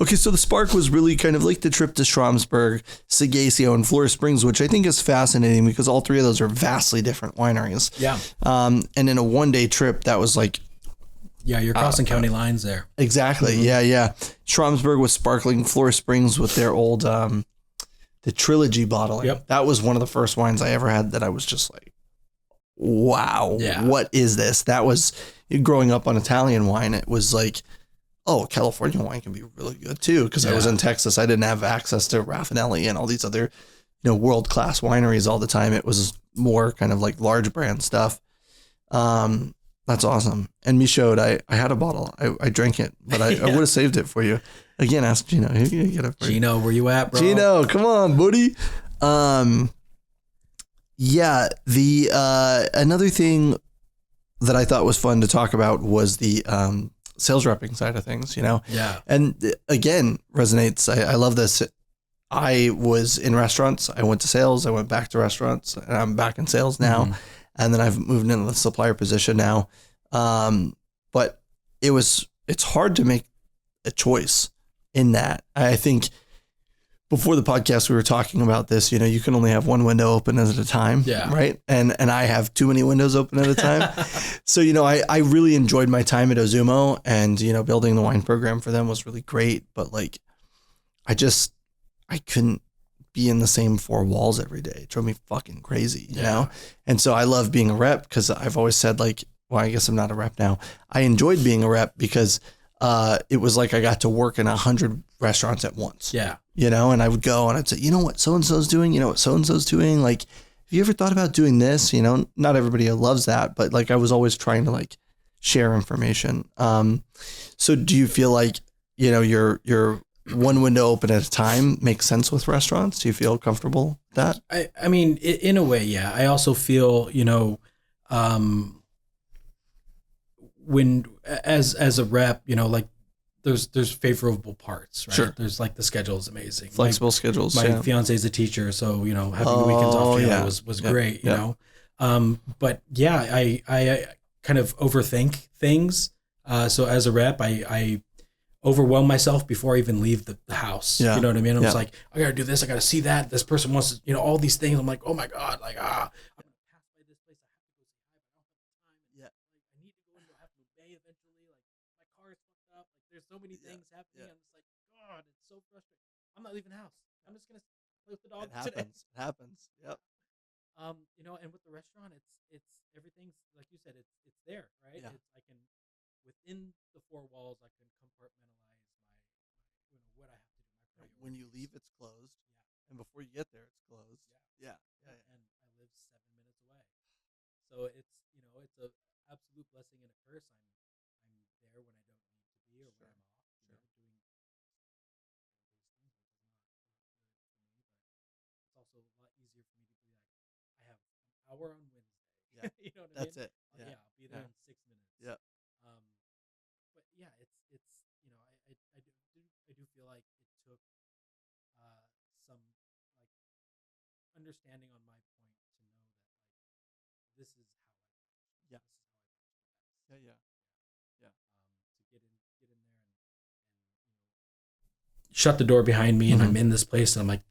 Okay, so the spark was really kind of like the trip to Schramsberg, Sagacio, and Florida Springs, which I think is fascinating because all three of those are vastly different wineries. Yeah. And in a one-day trip, that was like... Yeah, you're crossing county lines there. Exactly. Mm-hmm. Yeah. Schramsberg was sparkling. Florida Springs with their old... the trilogy bottling. Yep. That was one of the first wines I ever had that I was just like, wow, what is this? That was growing up on Italian wine. It was like, oh, California wine can be really good too. Because I was in Texas. I didn't have access to Raffinelli and all these other, world-class wineries all the time. It was more kind of like large brand stuff. That's awesome. And Michaud, I had a bottle. I drank it, but I would have saved it for you. Again, ask Gino. He'll get it for you. Gino, where you at, bro? Gino, come on, buddy. Another thing that I thought was fun to talk about was the sales repping side of things, Yeah. And again, resonates. I love this. I was in restaurants. I went to sales. I went back to restaurants, and I'm back in sales now. Mm-hmm. And then I've moved into the supplier position now. But it's hard to make a choice in that. I think before the podcast, we were talking about this, you can only have one window open at a time. Yeah. Right. And I have too many windows open at a time. So, I really enjoyed my time at Ozumo, and, building the wine program for them was really great. But like, I couldn't be in the same four walls every day. It drove me fucking crazy, you know? And so I love being a rep because I've always said like, well, I guess I'm not a rep now. I enjoyed being a rep because it was like I got to work in 100 restaurants at once. Yeah. And I would go and I'd say, you know what so-and-so's doing? You know what so-and-so's doing? Like, have you ever thought about doing this? Not everybody loves that, but like I was always trying to like share information. So do you feel like, your one window open at a time makes sense with restaurants? Do you feel comfortable with that? I mean, in a way, yeah. I also feel, when as a rep, like there's favorable parts, right? Sure. There's like the schedule is amazing. Flexible schedules. My fiance is a teacher, so having the weekends off was great, you know. But yeah, I kind of overthink things. So as a rep, I overwhelm myself before I even leave the house. Yeah. You know what I mean? I'm Yeah. just like, I gotta do this. I gotta see that. This person wants to, all these things. I'm like, oh my God, like, I'm gonna pass by this place. I have to go see hi, but I don't have the time. And Yeah. like, I need to go into, I have to obey eventually. Like, my car is fucked up. Like, there's so many things happening. Yeah. I'm just like, God, it's so frustrating. I'm not leaving the house. I'm just gonna play with the dog It today. happens. It happens. Yep. And with the restaurant, it's everything's like you said, it's there, right? Yeah. I can within the four walls, I can compartmentalize what I have to do. My priorities. When you leave, it's closed. Yeah. And before you get there, it's closed. Yeah. And I live 7 minutes away, so it's a absolute blessing and a curse. I'm there when I don't need to be or when I'm off. Doing those things, which is not good for me, but it's also a lot easier for me to be like, I have an hour on Wednesday. Yeah. You know what I mean? That's it. Yeah. I'll be there in 6 minutes. Yeah. But yeah, I do feel like it took some like understanding on my point to know that like this is how I function. Yeah. This is how I function the best. Yeah. To get in there and shut the door behind me, and I'm in this place, and I'm like,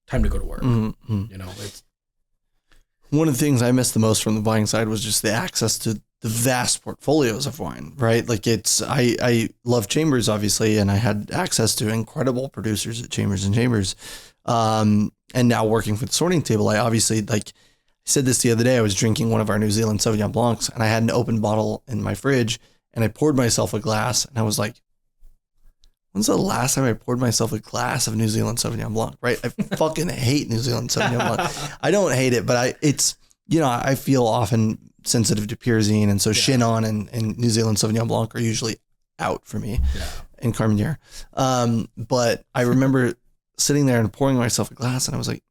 time to go to work. It's one of the things I missed the most from the buying side was just the access to the vast portfolios of wine, right? Like I love Chambers, obviously, and I had access to incredible producers at Chambers and Chambers. And now working for the sorting table, I obviously, like I said this the other day, I was drinking one of our New Zealand Sauvignon Blancs, and I had an open bottle in my fridge, and I poured myself a glass, and I was like, when's the last time I poured myself a glass of New Zealand Sauvignon Blanc, right? I fucking hate New Zealand Sauvignon Blanc. I don't hate it, but I feel often sensitive to pyrazine, and so Chinon and New Zealand Sauvignon Blanc are usually out for me in Carmenere. But I remember sitting there and pouring myself a glass, and I was like,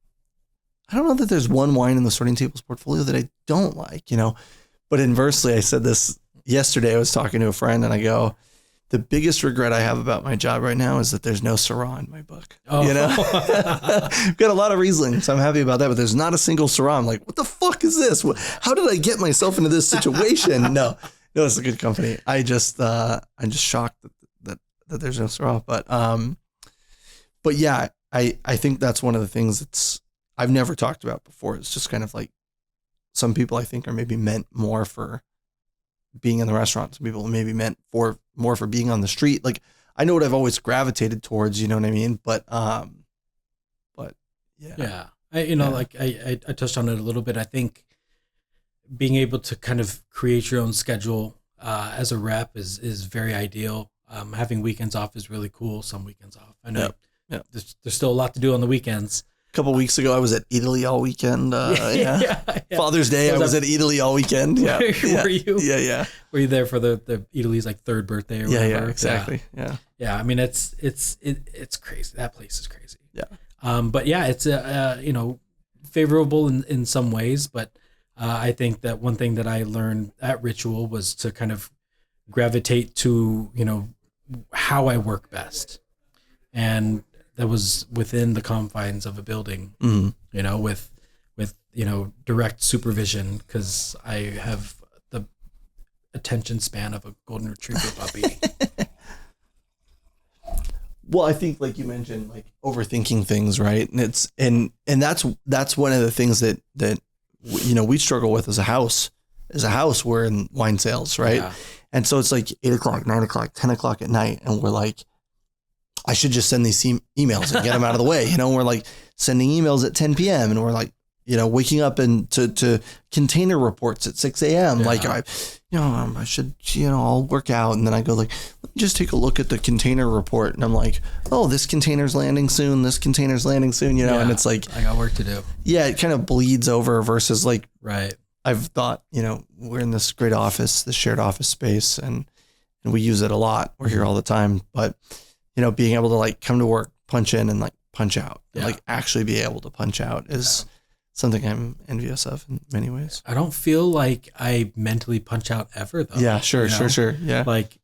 I don't know that there's one wine in the sorting table's portfolio that I don't like, but inversely, I said this yesterday. I was talking to a friend, and I go, the biggest regret I have about my job right now is that there's no Syrah in my book. I've got a lot of Riesling, so I'm happy about that, but there's not a single Syrah. I'm like, what the fuck is this? How did I get myself into this situation? No, it's a good company. I'm just shocked that there's no Syrah, but yeah, I think that's one of the things I've never talked about before. It's just kind of like some people I think are maybe meant more for being in the restaurant. Some people maybe meant more for being on the street. Like, I know what I've always gravitated towards, you know what I mean? But yeah. Yeah. I touched on it a little bit. I think being able to kind of create your own schedule as a rep is very ideal. Having weekends off is really cool. Some weekends off. I know there's still a lot to do on the weekends. A couple of weeks ago, I was at Italy all weekend. Father's Day, I was at Italy all weekend. Yeah. Were you? Yeah. Were you there for the Italy's like third birthday or whatever? Yeah, exactly. Yeah. I mean, it's crazy. That place is crazy. Yeah. But yeah, it's favorable in some ways. But I think that one thing that I learned at Ritual was to kind of gravitate to how I work best, and that was within the confines of a building, with direct supervision, because I have the attention span of a golden retriever puppy. Well, I think, like you mentioned, like overthinking things, right? And that's one of the things that we struggle with as a house. As a house, we're in wine sales, right? Yeah. And so it's like 8 o'clock, 9 o'clock, 10 o'clock at night, and we're like, I should just send these emails and get them out of the way. We're like sending emails at 10 p.m. and we're like, waking up and to container reports at 6 a.m. Yeah. Like I should, I'll work out. And then I go like, let me just take a look at the container report. And I'm like, oh, this container's landing soon. This container's landing soon, and it's like, I got work to do. Yeah. It kind of bleeds over versus like, right. I've thought, we're in this great office, this shared office space, and we use it a lot. We're here all the time, but being able to like come to work, punch in and like punch out, and like actually be able to punch out is something I'm envious of in many ways. I don't feel like I mentally punch out ever though. Yeah, sure. Yeah. Like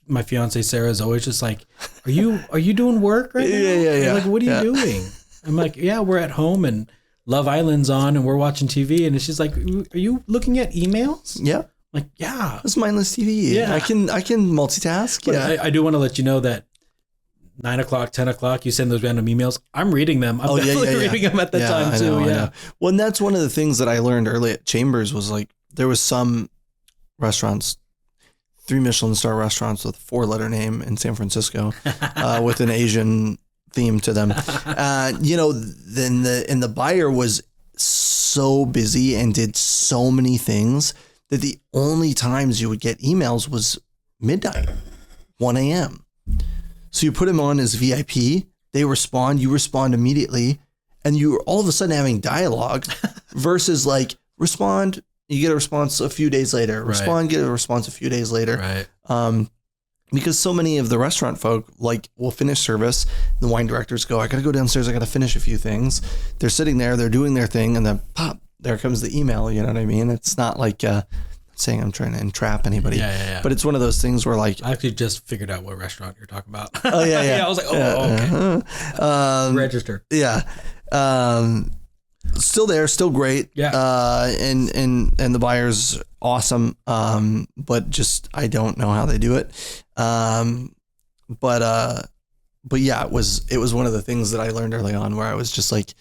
my fiance Sarah is always just like, are you doing work right now? Yeah. Like, what are you doing? I'm like, yeah, we're at home and Love Island's on and we're watching TV. And she's like, are you looking at emails? Yeah. Like, yeah, It's mindless TV. Yeah. I can multitask. But Yeah. I do want to let you know that 9 o'clock, 10 o'clock, you send those random emails. I'm reading them. I'm definitely reading them at that time too. I Yeah. know. Well, and that's one of the things that I learned early at Chambers was like, there was some restaurants, 3 Michelin star restaurants with a 4-letter name in San Francisco, with an Asian theme to them. Then the buyer was so busy and did so many things that the only times you would get emails was midnight, 1 a.m. So you put them on as VIP, they respond, you respond immediately, and you're all of a sudden having dialogue versus like respond, you get a response a few days later, respond, get a response a few days later. Right. Because so many of the restaurant folk like will finish service, the wine directors go, I got to go downstairs, I got to finish a few things. They're sitting there, they're doing their thing, and then pop, there comes the email, you know what I mean? It's not like saying I'm trying to entrap anybody. Yeah. But it's one of those things where like I actually just figured out what restaurant you're talking about. Oh yeah. Yeah, I was like, okay. Registered. Yeah. Still there, still great. Yeah. And the buyer's awesome. But just I don't know how they do it. But yeah, it was one of the things that I learned early on where I was just like,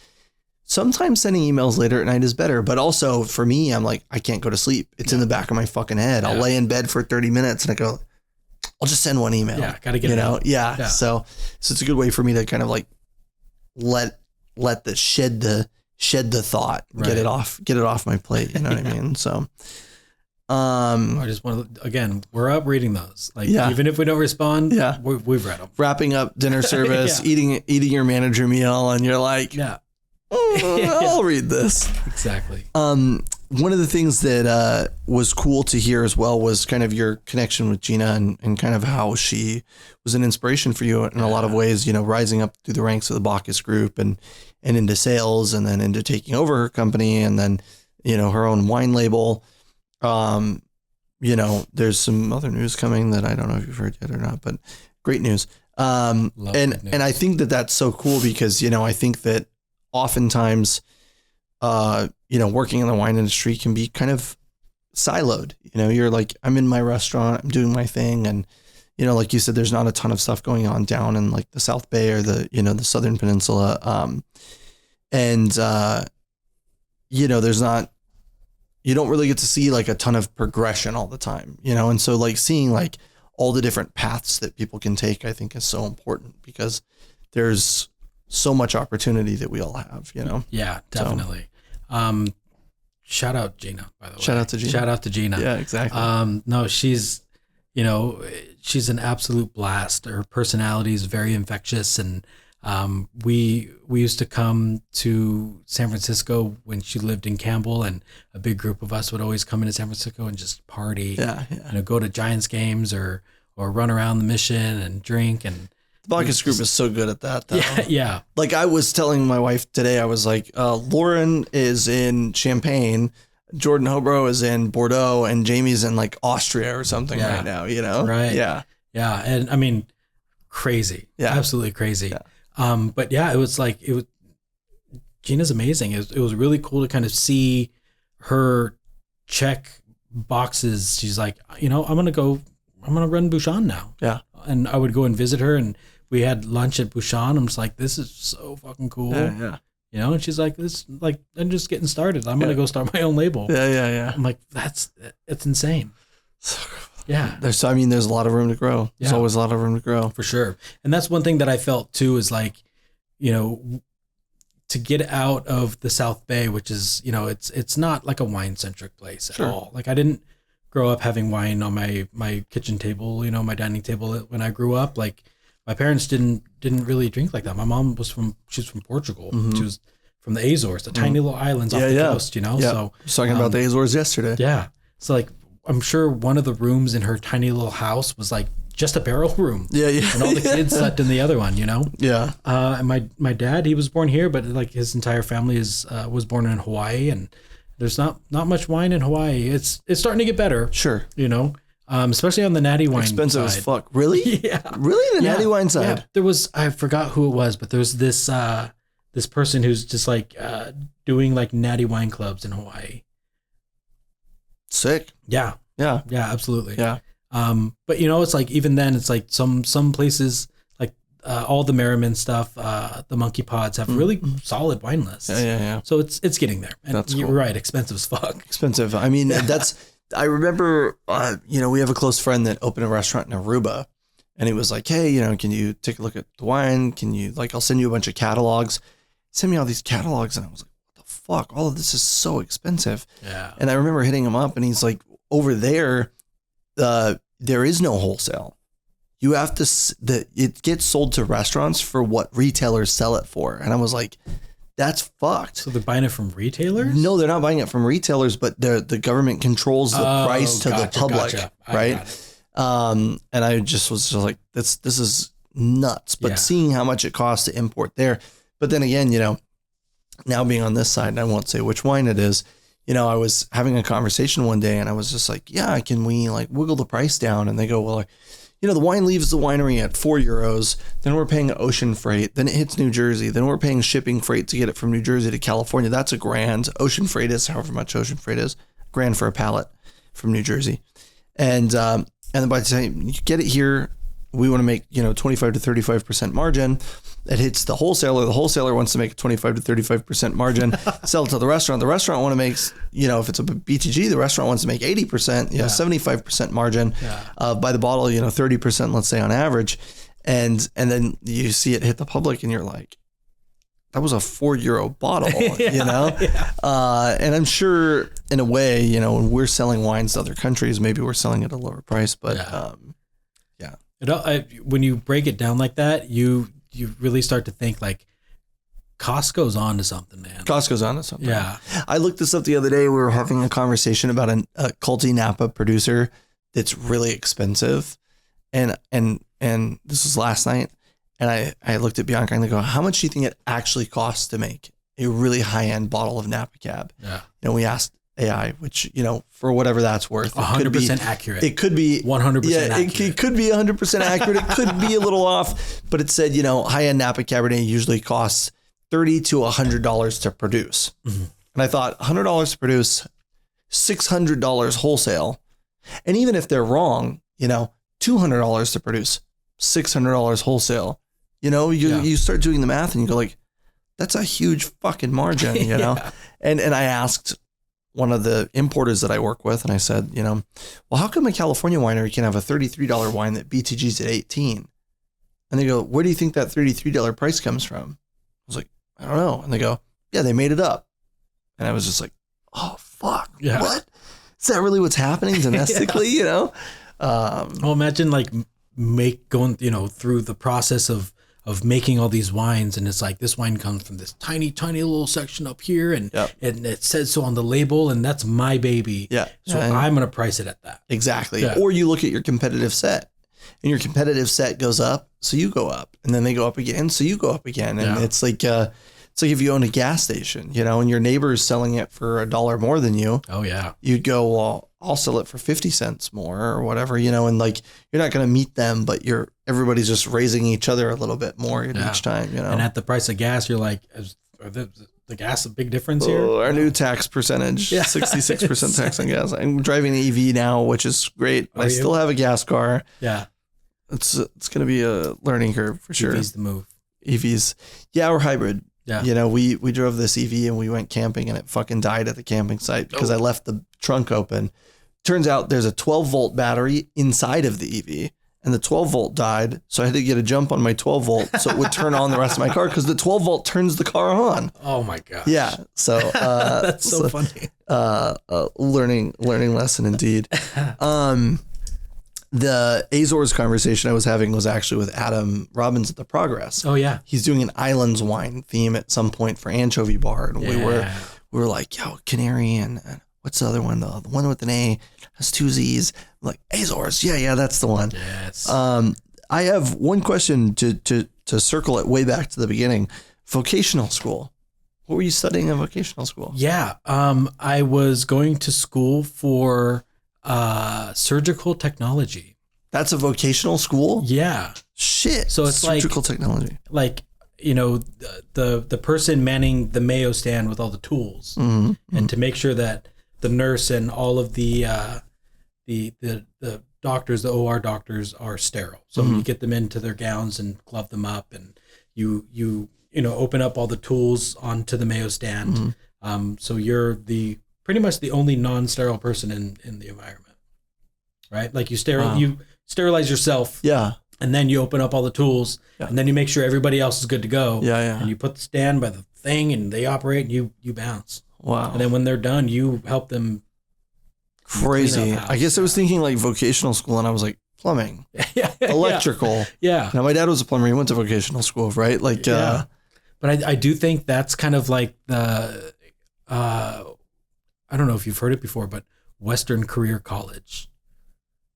sometimes sending emails later at night is better, but also for me, I'm like, I can't go to sleep. It's in the back of my fucking head. I'll lay in bed for 30 minutes and I go, I'll just send one email. Yeah. Got to get it out. Yeah. So it's a good way for me to kind of like let the shed the thought, get it off my plate. You know what I mean? So, I just want to, again, we're up reading those. Like, even if we don't respond, we've read them. Wrapping up dinner service, eating your manager meal, and you're like, I'll read this. Exactly. One of the things that was cool to hear as well was kind of your connection with Gina and kind of how she was an inspiration for you in a lot of ways, rising up through the ranks of the Bacchus group and into sales and then into taking over her company and then, her own wine label. There's some other news coming that I don't know if you've heard yet or not, but great news. And I think that that's so cool because, I think that oftentimes, working in the wine industry can be kind of siloed. You're like, I'm in my restaurant, I'm doing my thing. And, like you said, there's not a ton of stuff going on down in like the South Bay or the Southern Peninsula. There's not, you don't really get to see like a ton of progression all the time, And so like seeing like all the different paths that people can take, I think is so important because there's so much opportunity that we all have, Yeah, definitely. Shout out Gina, by the way. Shout out to Gina. Yeah, exactly. No, she's an absolute blast. Her personality is very infectious. And, we used to come to San Francisco when she lived in Campbell, and a big group of us would always come into San Francisco and just party, go to Giants games or run around the Mission and drink. And the Bacchus group is so good at that, though. Yeah. Like I was telling my wife today, I was like, Lauren is in Champagne, Jordan Hobro is in Bordeaux, and Jamie's in like Austria or something right now, Right. Yeah. Yeah. And I mean, crazy. Yeah. Absolutely crazy. Yeah. But yeah, it was Gina's amazing. It was really cool to kind of see her check boxes. She's like, I'm going to run Bouchon now. Yeah. And I would go and visit her, and we had lunch at Bouchon. I'm just like, this is so fucking cool. Yeah. And she's like, I'm just getting started. I'm going to go start my own label. Yeah. I'm like, it's insane. Yeah. There's a lot of room to grow. There's always a lot of room to grow. For sure. And that's one thing that I felt too is like, to get out of the South Bay, which is, it's not like a wine centric place at all. Like I didn't grow up having wine on my kitchen table, my dining table when I grew up. Like my parents didn't really drink like that. My mom she's from Portugal. Mm-hmm. She was from the Azores, the tiny little islands off the coast, So I was talking about the Azores yesterday. Yeah. So like, I'm sure one of the rooms in her tiny little house was like just a barrel room. Yeah. And all the kids slept in the other one, Yeah. And my dad, he was born here, but like his entire family was born in Hawaii, and there's not much wine in Hawaii. It's starting to get better. Sure. Especially on the natty wine expensive side. As fuck. Really? Yeah. Really? The natty wine side? Yeah. There was, I forgot who it was, but there was this person who's just like doing like natty wine clubs in Hawaii. Sick. Yeah. Yeah. Yeah, absolutely. Yeah. But it's like, even then it's like some places like all the Merriman stuff, the Monkey Pods have really solid wine lists. Yeah. So it's getting there. And That's you're cool. right. Expensive as fuck. Expensive. I mean, I remember, we have a close friend that opened a restaurant in Aruba, and he was like, hey, can you take a look at the wine? Can you, like, I'll send you a bunch of catalogs. Send me all these catalogs. And I was like, what the fuck? All of this is so expensive. Yeah. And I remember hitting him up, and he's like, over there, there is no wholesale. You have to, it gets sold to restaurants for what retailers sell it for. And I was like, that's fucked. So they're buying it from retailers? No, they're not buying it from retailers, but the government controls the price to the public, right? And I just was just like, this is nuts. But seeing how much it costs to import there. But then again, now being on this side, and I won't say which wine it is, I was having a conversation one day, and I was just like, yeah, can we like wiggle the price down? And they go, well, the wine leaves the winery at €4. Then we're paying ocean freight. Then it hits New Jersey. Then we're paying shipping freight to get it from New Jersey to California. That's $1,000. Ocean freight is however much ocean freight is, $1,000 for a pallet from New Jersey. And then by the time you get it here, we want to make 25 to 35% margin. It hits the wholesaler. The wholesaler wants to make a 25 to 35% margin, sell it to the restaurant. The restaurant want to make, if it's a BTG, the restaurant wants to make 80%, 75% margin by the bottle, 30%, let's say on average. And then you see it hit the public, and you're like, that was a €4 bottle, and I'm sure in a way, when we're selling wines to other countries, maybe we're selling at a lower price, but when you break it down like that, you really start to think like cost goes on to something, man. Cost goes on to something. Yeah. I looked this up the other day. We were having a conversation about a culty Napa producer that's really expensive. And this was last night. And I looked at Bianca and I go, how much do you think it actually costs to make a really high-end bottle of Napa Cab? Yeah. We asked AI, which, for whatever that's worth. 100% accurate. It could be 100% accurate. It could be 100% accurate. It could be a little off, but it said, high-end Napa Cabernet usually costs $30 to $100 to produce. Mm-hmm. And I thought $100 to produce, $600 wholesale. And even if they're wrong, $200 to produce, $600 wholesale. You start doing the math and you go like, that's a huge fucking margin, And I asked one of the importers that I work with, and I said, well, how come a California winery can have a $33 wine that BTG's at $18? And they go, where do you think that $33 price comes from? I was like, I don't know. And they go, yeah, they made it up. And I was just like, oh, fuck. Yeah. What? Is that really what's happening domestically, Well, imagine like going, through the process of making all these wines, and it's like, this wine comes from this tiny little section up here, and it says so on the label, and that's my baby. Yeah. So I'm going to price it at that. Exactly. Yeah. Or you look at your competitive set, and your competitive set goes up, so you go up, and then they go up again, so you go up again. And it's like if you own a gas station, and your neighbor is selling it for $1 more than you. Oh yeah. You'd go, well, I'll sell it for 50 cents more or whatever, and like, you're not going to meet them, but everybody's just raising each other a little bit more each time, And at the price of gas, you're like, are the gas a big difference here? Our new tax percentage, 66% tax on gas. I'm driving an EV now, which is great. I still have a gas car. Yeah. It's going to be a learning curve for sure. EV's the move. EVs. Yeah, we're hybrid. Yeah. We drove this EV and we went camping, and it fucking died at the camping site because I left the trunk open. Turns out there's a 12-volt battery inside of the EV, and the 12-volt died. So I had to get a jump on my 12-volt so it would turn on the rest of my car, because the 12-volt turns the car on. Oh my gosh. Yeah. So that's so funny. Learning lesson indeed. The Azores conversation I was having was actually with Adam Robbins at the Progress. Oh yeah. He's doing an islands wine theme at some point for Anchovy Bar, and we were like, yo, Canary and what's the other one? The one with an A has 2 Z's. I'm like, Azores. Yeah, that's the one. Yes. I have one question to circle it way back to the beginning. Vocational school. What were you studying in vocational school? Yeah. I was going to school for surgical technology. That's a vocational school? Yeah. Shit. So it's surgical technology. Like, the person manning the Mayo stand with all the tools, and to make sure that the nurse and all of the the doctors, the OR doctors are sterile. So you get them into their gowns and glove them up, and you open up all the tools onto the mayo stand. So you're pretty much the only non-sterile person in the environment, right? Like you sterilize yourself. Yeah. And then you open up all the tools, and then you make sure everybody else is good to go. Yeah. And you put the stand by the thing, and they operate, and you bounce. Wow. And then when they're done, you help them. Crazy. I guess I was thinking like vocational school, and I was like plumbing, electrical. Yeah. Now my dad was a plumber. He went to vocational school, right? Like, but I do think that's kind of like the, I don't know if you've heard it before, but Western Career College.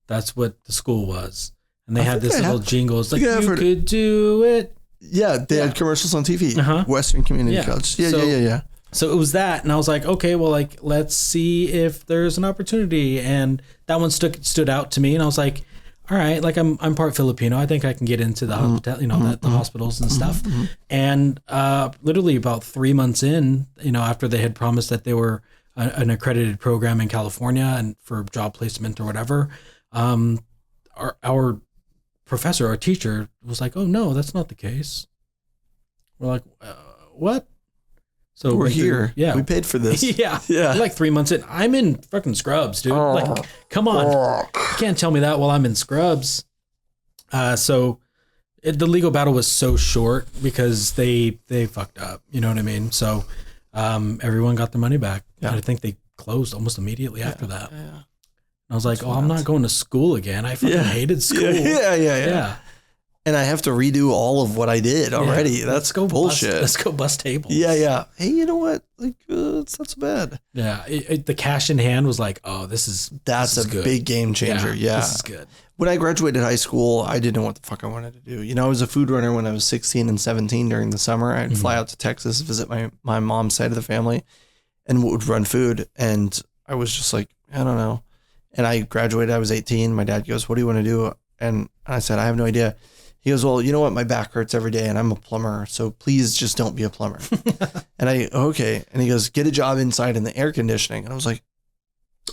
That's what the school was. And they had this little jingle. It's like, you could do it. Yeah, they had commercials on TV. Western Community College. Yeah. So it was that, and I was like, okay, well, like, let's see if there's an opportunity. And that one stood out to me, and I was like, all right, like I'm part Filipino. I think I can get into the hospital, the hospitals and stuff. And literally about 3 months in, after they had promised that they were an accredited program in California and for job placement or whatever, our professor, our teacher, was like, "Oh no, that's not the case." We're like, "What?" So we're here. We paid for this. Yeah. We're like 3 months in. I'm in fucking scrubs, dude. Like, come on, you can't tell me that while I'm in scrubs. So the legal battle was so short because they fucked up. You know what I mean? So everyone got their money back. And I think they closed almost immediately after that. I was like, I'm not going to school again. I fucking hated school. Yeah. And I have to redo all of what I did already. Yeah. That's bullshit. Let's go bust tables. Yeah. Hey, you know what? Like, it's not so bad. Yeah. The cash in hand was like, oh, that's a big game changer. Yeah. This is good. When I graduated high school, I didn't know what the fuck I wanted to do. I was a food runner when I was 16 and 17 during the summer. I'd fly out to Texas, visit my mom's side of the family, and would run food. And I was just like, I don't know. And I graduated, I was 18. My dad goes, what do you want to do? And I said, I have no idea. He goes, well, you know what? My back hurts every day and I'm a plumber. So please just don't be a plumber. And okay. And he goes, get a job inside in the air conditioning. And I was like,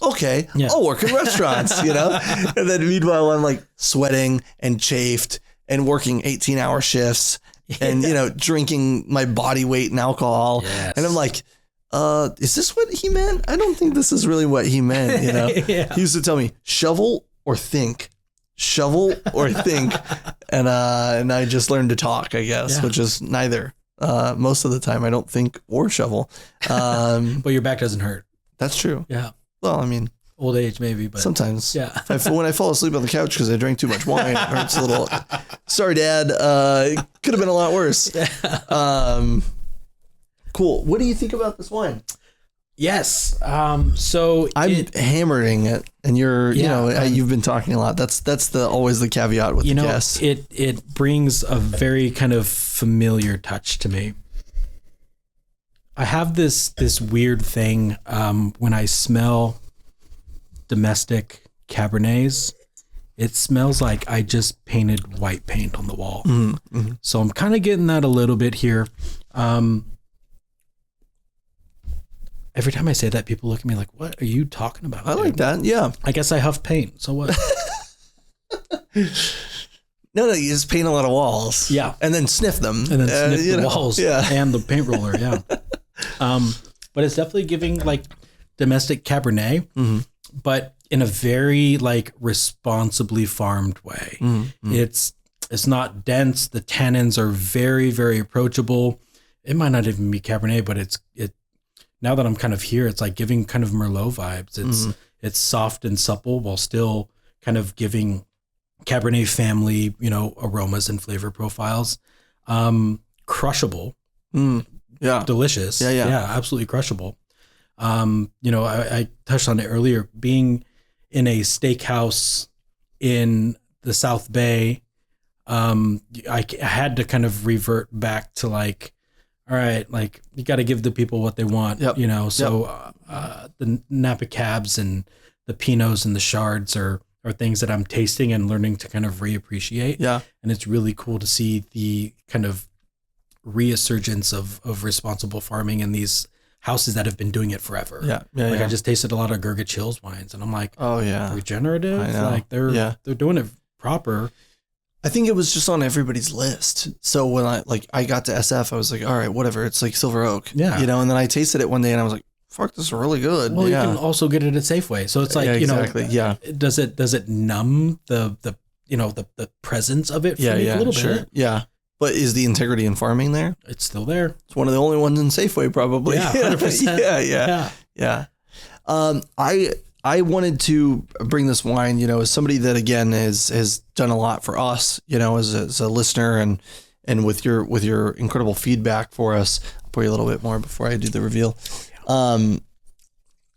okay, I'll work in restaurants, And then meanwhile, I'm like sweating and chafed and working 18-hour shifts and, drinking my body weight in alcohol. Yes. And I'm like, is this what he meant? I don't think this is really what he meant, He used to tell me, shovel or think. And I just learned to talk, I guess, which is neither. Most of the time I don't think or shovel. But your back doesn't hurt. That's true. Yeah. Well, I mean, old age maybe, but sometimes. Yeah. When I fall asleep on the couch because I drank too much wine, it hurts a little. Sorry, Dad. It could have been a lot worse. Cool. What do you think about this wine? Yes. So I'm hammering it, and you've been talking a lot. That's always the caveat with the guests. It brings a very kind of familiar touch to me. I have this weird thing when I smell domestic Cabernets. It smells like I just painted white paint on the wall. Mm-hmm. So I'm kind of getting that a little bit here. Every time I say that, people look at me like, what are you talking about? I like that. Yeah. I guess I huff paint. So what? No, you just paint a lot of walls. Yeah. And then sniff them. And then sniff the walls and the paint roller. Yeah. But it's definitely giving like domestic Cabernet, but in a very like responsibly farmed way. Mm-hmm. It's not dense. The tannins are very, very approachable. It might not even be Cabernet, but it now that I'm kind of here, it's like giving kind of Merlot vibes. It's soft and supple while still kind of giving Cabernet family, aromas and flavor profiles. Crushable. Yeah. Delicious. Yeah, absolutely crushable. I touched on it earlier, being in a steakhouse in the South Bay. I had to kind of revert back to like, all right, like you got to give the people what they want, So the Napa Cabs and the Pinots and the Shards are things that I'm tasting and learning to kind of reappreciate. Yeah. And it's really cool to see the kind of resurgence of responsible farming in these houses that have been doing it forever. I just tasted a lot of Gurgitch Hills wines, and I'm like, oh yeah, regenerative. I know. Like they're doing it proper. I think it was just on everybody's list. So when I got to SF, I was like, all right, whatever. It's like Silver Oak, and then I tasted it one day and I was like, fuck, this is really good. Well, you can also get it at Safeway. So it's like, does it numb the presence of it for me a little bit? Yeah. But is the integrity in farming there? It's still there. It's one of the only ones in Safeway, probably. Yeah, 100%. Yeah. I wanted to bring this wine, as somebody that again has done a lot for us, as a listener and with your incredible feedback for us. I'll pour you a little bit more before I do the reveal. And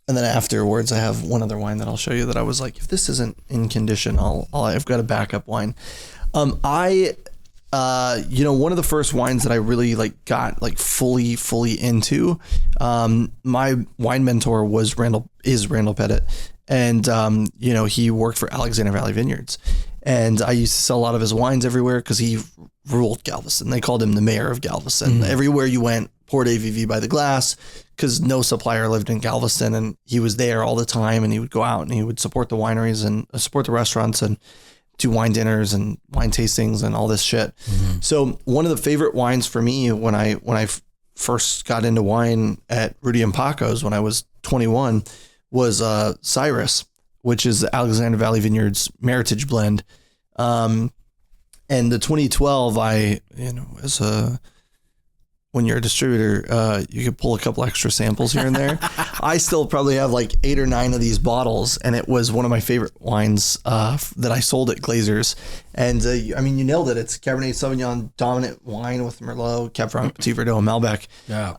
then afterwards, I have one other wine that I'll show you that I was like, if this isn't in condition, I've got a backup wine. One of the first wines that I really got fully into, my wine mentor is Randall Pettit. And, he worked for Alexander Valley Vineyards, and I used to sell a lot of his wines everywhere because he ruled Galveston. They called him the mayor of Galveston. Mm-hmm. Everywhere you went, poured AVV by the glass, because no supplier lived in Galveston, and he was there all the time, and he would go out and he would support the wineries and support the restaurants and do wine dinners and wine tastings and all this shit. Mm-hmm. So one of the favorite wines for me when I first got into wine at Rudy and Paco's when I was 21 was Cyrus, which is the Alexander Valley Vineyards Meritage blend. And the 2012, when you're a distributor, you could pull a couple extra samples here and there. I still probably have 8 or 9 of these bottles, and it was one of my favorite wines that I sold at Glazer's. And you nailed it. It's Cabernet Sauvignon dominant wine with Merlot, Cab Franc, Petit Verdot, and Malbec. Yeah.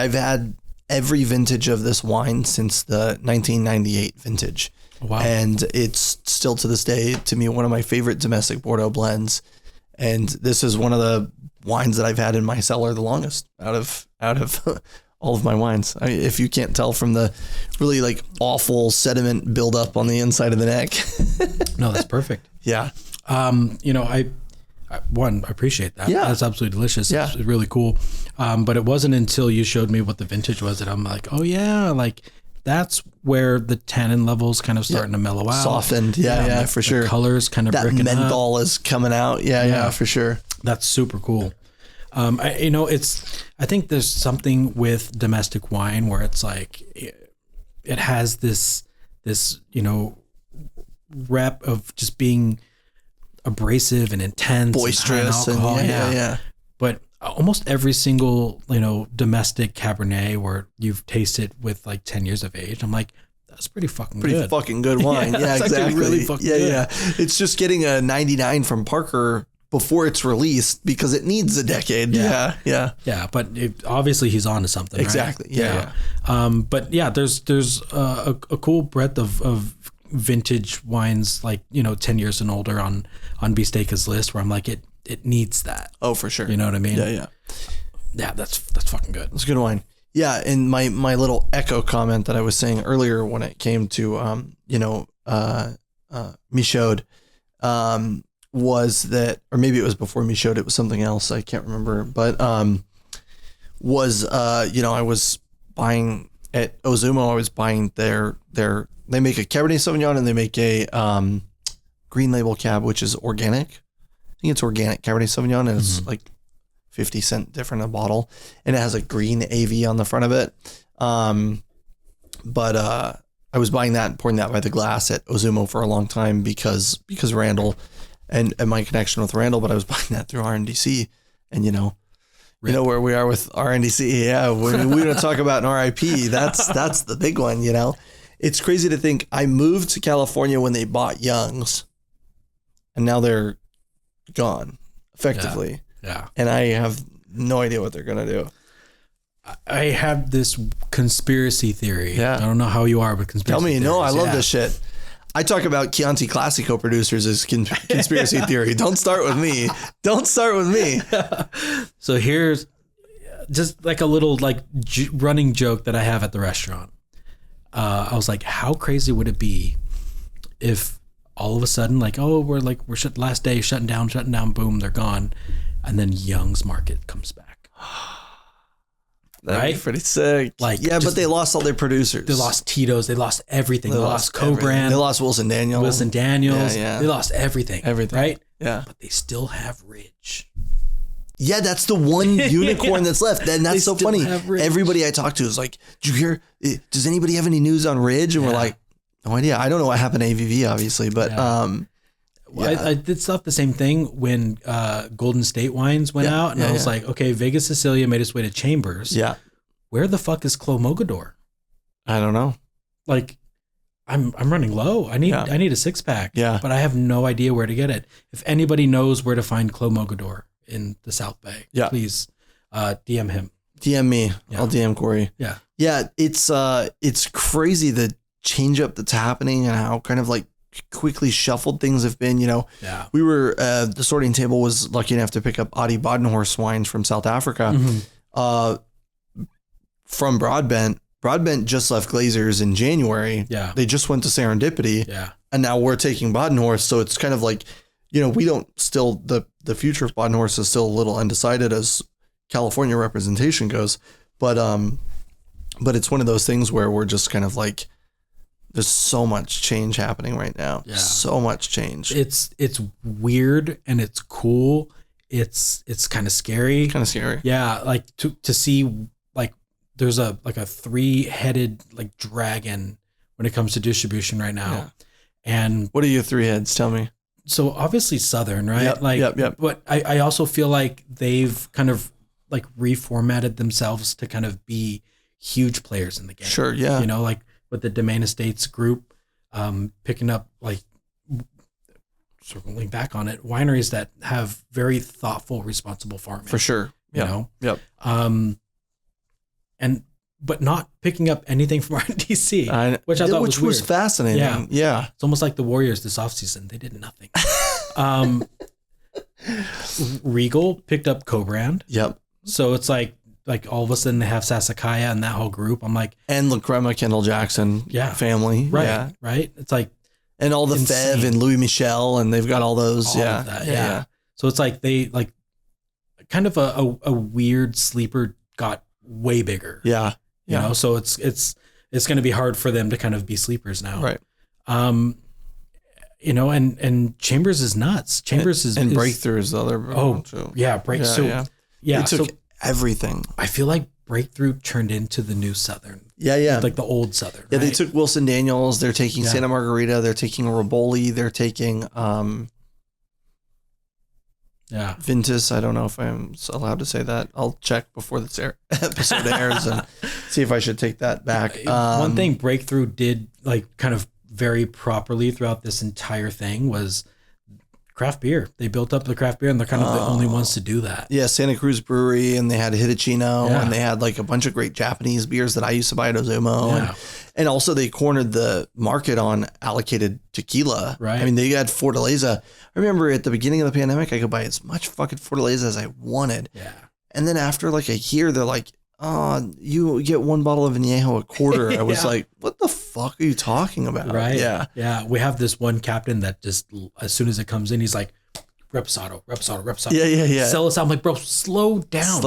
I've had every vintage of this wine since the 1998 vintage. Wow. And it's still to this day, to me, one of my favorite domestic Bordeaux blends. And this is one of the wines that I've had in my cellar the longest out of all of my wines. If you can't tell from the really awful sediment buildup on the inside of the neck. No, that's perfect. Yeah. I appreciate that. Yeah. That's absolutely delicious. Yeah. It's really cool. But it wasn't until you showed me what the vintage was that I'm like, oh yeah, that's where the tannin levels kind of starting to mellow out. Softened. Yeah, for sure. Colors kind of that breaking menthol is coming out. Yeah, for sure. That's super cool. I think there's something with domestic wine where it's it has this rep of just being abrasive and intense, boisterous, and high alcohol. Yeah. But almost every single, domestic Cabernet where you've tasted with 10 years of age, I'm like, that's pretty fucking good wine. Yeah, exactly. Really fucking good. Yeah. It's just getting a 99 from Parker before it's released because it needs a decade. Yeah. But obviously he's on to something. Exactly. Right? Yeah. But yeah, there's a cool breadth of vintage wines 10 years and older on Be.Steak.A's list where I'm like, it needs that. Oh, for sure. You know what I mean? Yeah. Yeah, that's fucking good. It's good wine. Yeah, and my little echo comment that I was saying earlier when it came to Michaud, was that, or maybe it was before Michaud, it was something else, I can't remember, but I was buying at Ozumo, I was buying their they make a Cabernet Sauvignon and they make a green label cab, which is organic. I think it's organic Cabernet Sauvignon, and it's 50 cent different a bottle, and it has a green AV on the front of it. But I was buying that and pouring that by the glass at Ozumo for a long time because Randall and my connection with Randall, but I was buying that through RNDC, and you know where we are with RNDC. Yeah. When we don't talk about an RIP, that's the big one, It's crazy to think I moved to California when they bought Young's, and now they're gone effectively. Yeah. And I have no idea what they're going to do. I have this conspiracy theory. Yeah. I don't know how you are with conspiracy Tell me. theories. No, I love this shit. I talk about Chianti Classico producers as conspiracy theory. Don't start with me. So here's just a little running joke that I have at the restaurant. I was like, how crazy would it be if all of a sudden, we're last day shutting down, boom, they're gone. And then Young's Market comes back. right? Pretty sick. Like, yeah, but they lost all their producers. They lost Tito's. They lost everything. They lost everything. Co-Brand. They lost Wilson Daniels. Yeah. They lost everything. Right? Yeah. But they still have Ridge. Yeah, that's the one unicorn that's left. And that's so funny. Everybody I talk to is like, did you hear, does anybody have any news on Ridge? And we're like, no idea. I don't know what happened to AVV, obviously, but I did stuff the same thing when Golden State Wines went out, and I was like, okay, Vegas Sicilia made its way to Chambers. Yeah. Where the fuck is Clos Mogador? I don't know. Like, I'm running low. I need a 6-pack. Yeah. But I have no idea where to get it. If anybody knows where to find Clos Mogador in the South Bay, please DM him. DM me. Yeah. I'll DM Corey. Yeah. Yeah. It's crazy the change up that's happening and how kind of like quickly shuffled things have been. We were the sorting table was lucky enough to pick up Adi Badenhorst wines from South Africa from Broadbent. Broadbent just left Glazers in January. Yeah. They just went to Serendipity. Yeah. And now we're taking Badenhorst. So it's kind of like, we don't still, the future of Badenhorst is still a little undecided as California representation goes. But it's one of those things where we're just kind of like, there's so much change happening right now. Yeah. So much change. It's weird and it's cool. It's kind of scary. Yeah. Like to see like there's a 3-headed like dragon when it comes to distribution right now. Yeah. And what are your 3 heads? Tell me. So obviously Southern, right? Yep. But I also feel like they've kind of like reformatted themselves to kind of be huge players in the game. Sure. Yeah. Like with the Domain Estates group, picking up like circling back on it, wineries that have very thoughtful, responsible farming. For sure. Yep. Yep. But not picking up anything from RDC, which I thought was weird. Was fascinating. Yeah. It's almost like the Warriors this offseason. They did nothing. Regal picked up Co-Brand. Yep. So it's like all of a sudden they have Sasakaya and that whole group. I'm like, and La Crema, Kendall Jackson family. Right. Yeah. Right. It's like, and all the insane. Fev and Louis Michel, and they've got all those. All of that, yeah. So it's like they like kind of a weird sleeper got way bigger. Yeah. So it's going to be hard for them to kind of be sleepers now. Right. And Chambers is nuts. Chambers is Breakthrough is the other. Breakthrough. They took everything. I feel like Breakthrough turned into the new Southern. Yeah. Like the old Southern. Yeah. Right? They took Wilson Daniels. They're taking Santa Margarita. They're taking Riboli. They're taking, Vintus. I don't know if I'm allowed to say that. I'll check before this episode airs and see if I should take that back. One thing Breakthrough did like kind of very properly throughout this entire thing was craft beer. They built up the craft beer and they're kind of the only ones to do that. Yeah. Santa Cruz Brewery, and they had Hitachino and they had like a bunch of great Japanese beers that I used to buy at Ozumo. Yeah. And also they cornered the market on allocated tequila. Right. I mean, they had Fortaleza. I remember at the beginning of the pandemic, I could buy as much fucking Fortaleza as I wanted. Yeah. And then after like a year, they're like, you get 1 bottle of Añejo a quarter. I was like, what the fuck are you talking about? Right. Yeah. Yeah. We have this one captain that just, as soon as it comes in, he's like, Reposado. Yeah. Sell us out. I'm like, bro, slow down.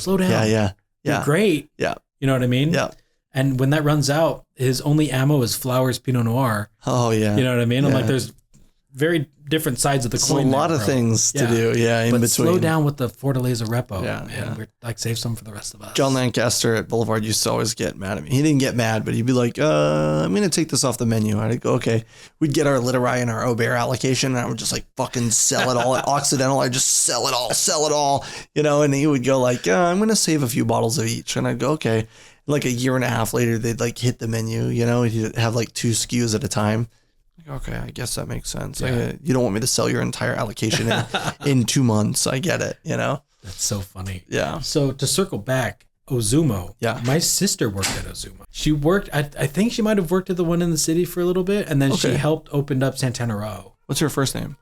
Yeah. You're great. Yeah. You know what I mean? Yeah. And when that runs out, his only ammo is Flowers Pinot Noir. Oh, yeah. You know what I mean? I'm like, there's very different sides of the coin. A lot of things to do. Yeah. In between. Slow down with the Fortaleza Repo. Yeah. Man. We're like, save some for the rest of us. John Lancaster at Boulevard used to always get mad at me. He didn't get mad, but he'd be like, I'm going to take this off the menu. I'd go, okay. We'd get our Literai and our Aubert allocation, and I would just like fucking sell it all. At Occidental, I'd just sell it all, and he would go like, I'm going to save a few bottles of each. And I'd go, okay. Like a year and a half later, they'd like hit the menu, he'd have like 2 SKUs at a time. Okay, I guess that makes sense. Yeah. You don't want me to sell your entire allocation in 2 months. I get it, That's so funny. Yeah. So to circle back, Ozumo. Yeah. My sister worked at Ozumo. She worked, I think she might have worked at the one in the city for a little bit, and then she helped open up Santana Row. What's her first name?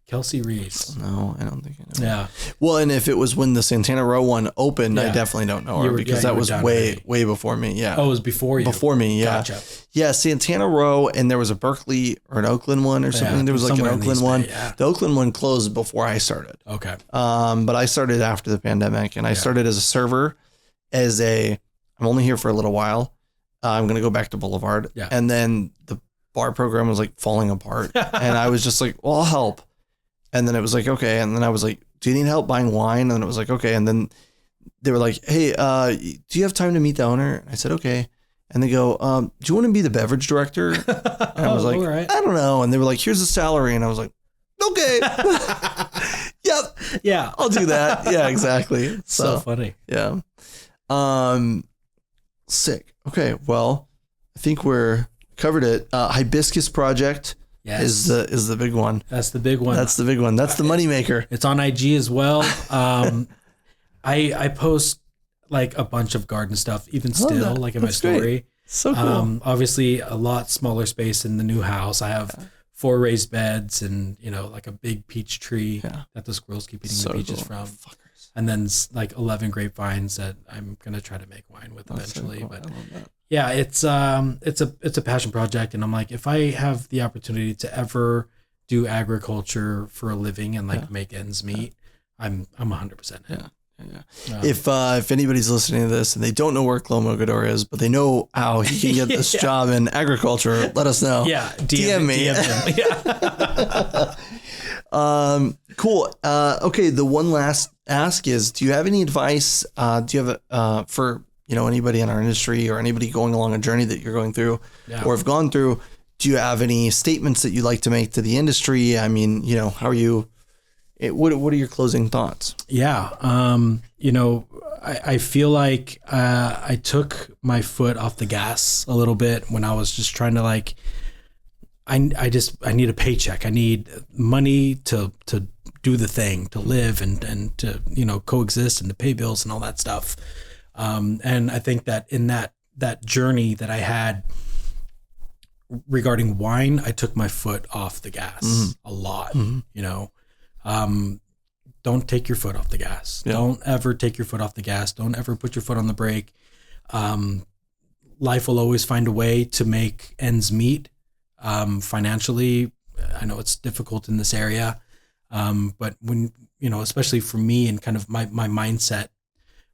Kelsey Reis. No, I don't think I know. Yeah. Well, and if it was when the Santana Row one opened, I definitely don't know her because that was way before me. Yeah. Oh, it was before you? Before me, yeah. Gotcha. Yeah, Santana Row, and there was a Berkeley or an Oakland one or something. There was like an Oakland one. Yeah. The Oakland one closed before I started. Okay. But I started after the pandemic, and I started as a server, as I'm only here for a little while. I'm going to go back to Boulevard. Yeah. And then the bar program was like falling apart. And I was just like, well, I'll help. And then it was like, okay. And then I was like, do you need help buying wine? And then it was like, okay. And then they were like, hey, do you have time to meet the owner? I said, okay. And they go, do you want to be the beverage director? And I was like, right. I don't know. And they were like, here's the salary. And I was like, okay. Yep. Yeah. I'll do that. Yeah, exactly. So funny. Yeah. Sick. Okay. Well, I think we're covered it. Hibiscus Project is the big one. That's the big one. That's the big one. That's the moneymaker. It's on IG as well. I post like a bunch of garden stuff, even still, like in my story. Great. So cool. Obviously a lot smaller space in the new house. I have 4 raised beds and, like a big peach tree that the squirrels keep eating the peaches from. Fuckers. And then like 11 grapevines that I'm going to try to make wine with eventually. So cool. But yeah, it's a passion project. And I'm like, if I have the opportunity to ever do agriculture for a living and like make ends meet, I'm 100% in. Yeah. If anybody's listening to this and they don't know where Clo Mogador is, but they know how he can get this job in agriculture, let us know. Yeah. DM me. DM him. Cool. Okay. The one last ask is, do you have any advice? Do you have for, anybody in our industry or anybody going along a journey that you're going through or have gone through, do you have any statements that you'd like to make to the industry? I mean, how are you? What are your closing thoughts? Yeah. I feel like I took my foot off the gas a little bit when I was just trying to like, I need a paycheck. I need money to do the thing, to live and to, coexist and to pay bills and all that stuff. And I think that in that journey that I had regarding wine, I took my foot off the gas a lot, don't take your foot off the gas. Yeah. Don't ever take your foot off the gas. Don't ever put your foot on the brake. Life will always find a way to make ends meet. Financially, I know it's difficult in this area. But when, especially for me and kind of my mindset,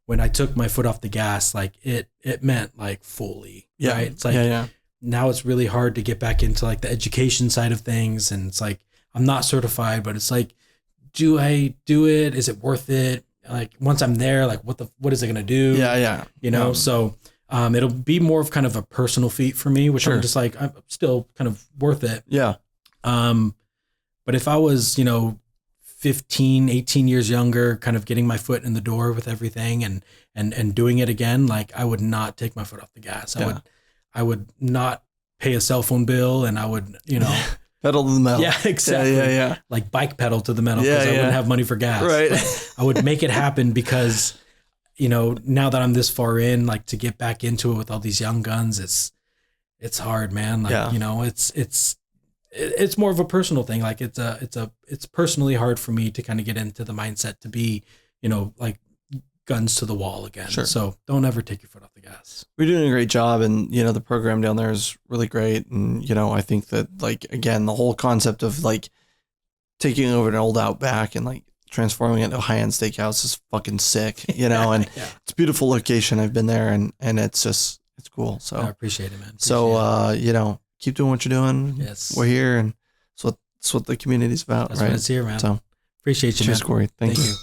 when I took my foot off the gas, like it meant like fully, right? It's like, now it's really hard to get back into like the education side of things. And it's like, I'm not certified, but it's like, do I do it? Is it worth it? Like once I'm there, like what is it going to do? Yeah. So, it'll be more of kind of a personal feat for me, which I'm just like, I'm still kind of worth it. Yeah. But if I was, 15, 18 years younger, kind of getting my foot in the door with everything and doing it again, like I would not take my foot off the gas. I would not pay a cell phone bill and I would, pedal to the metal. Yeah, exactly. Yeah. Like bike pedal to the metal because I wouldn't have money for gas. Right. But I would make it happen because, now that I'm this far in, like to get back into it with all these young guns, it's hard, man. Like, it's more of a personal thing. Like it's personally hard for me to kind of get into the mindset to be, like guns to the wall again. Sure. So don't ever take your foot off the gas. We're doing a great job. And, the program down there is really great. And, I think that like, again, the whole concept of like taking over an old Outback and like transforming it into a high-end steakhouse is fucking sick, and it's a beautiful location. I've been there and it's cool. So I appreciate it, man. Keep doing what you're doing. Yes. We're here and it's what the community's about. That's right. What it's here, man. So appreciate you, cheers, man. Corey. Thank you.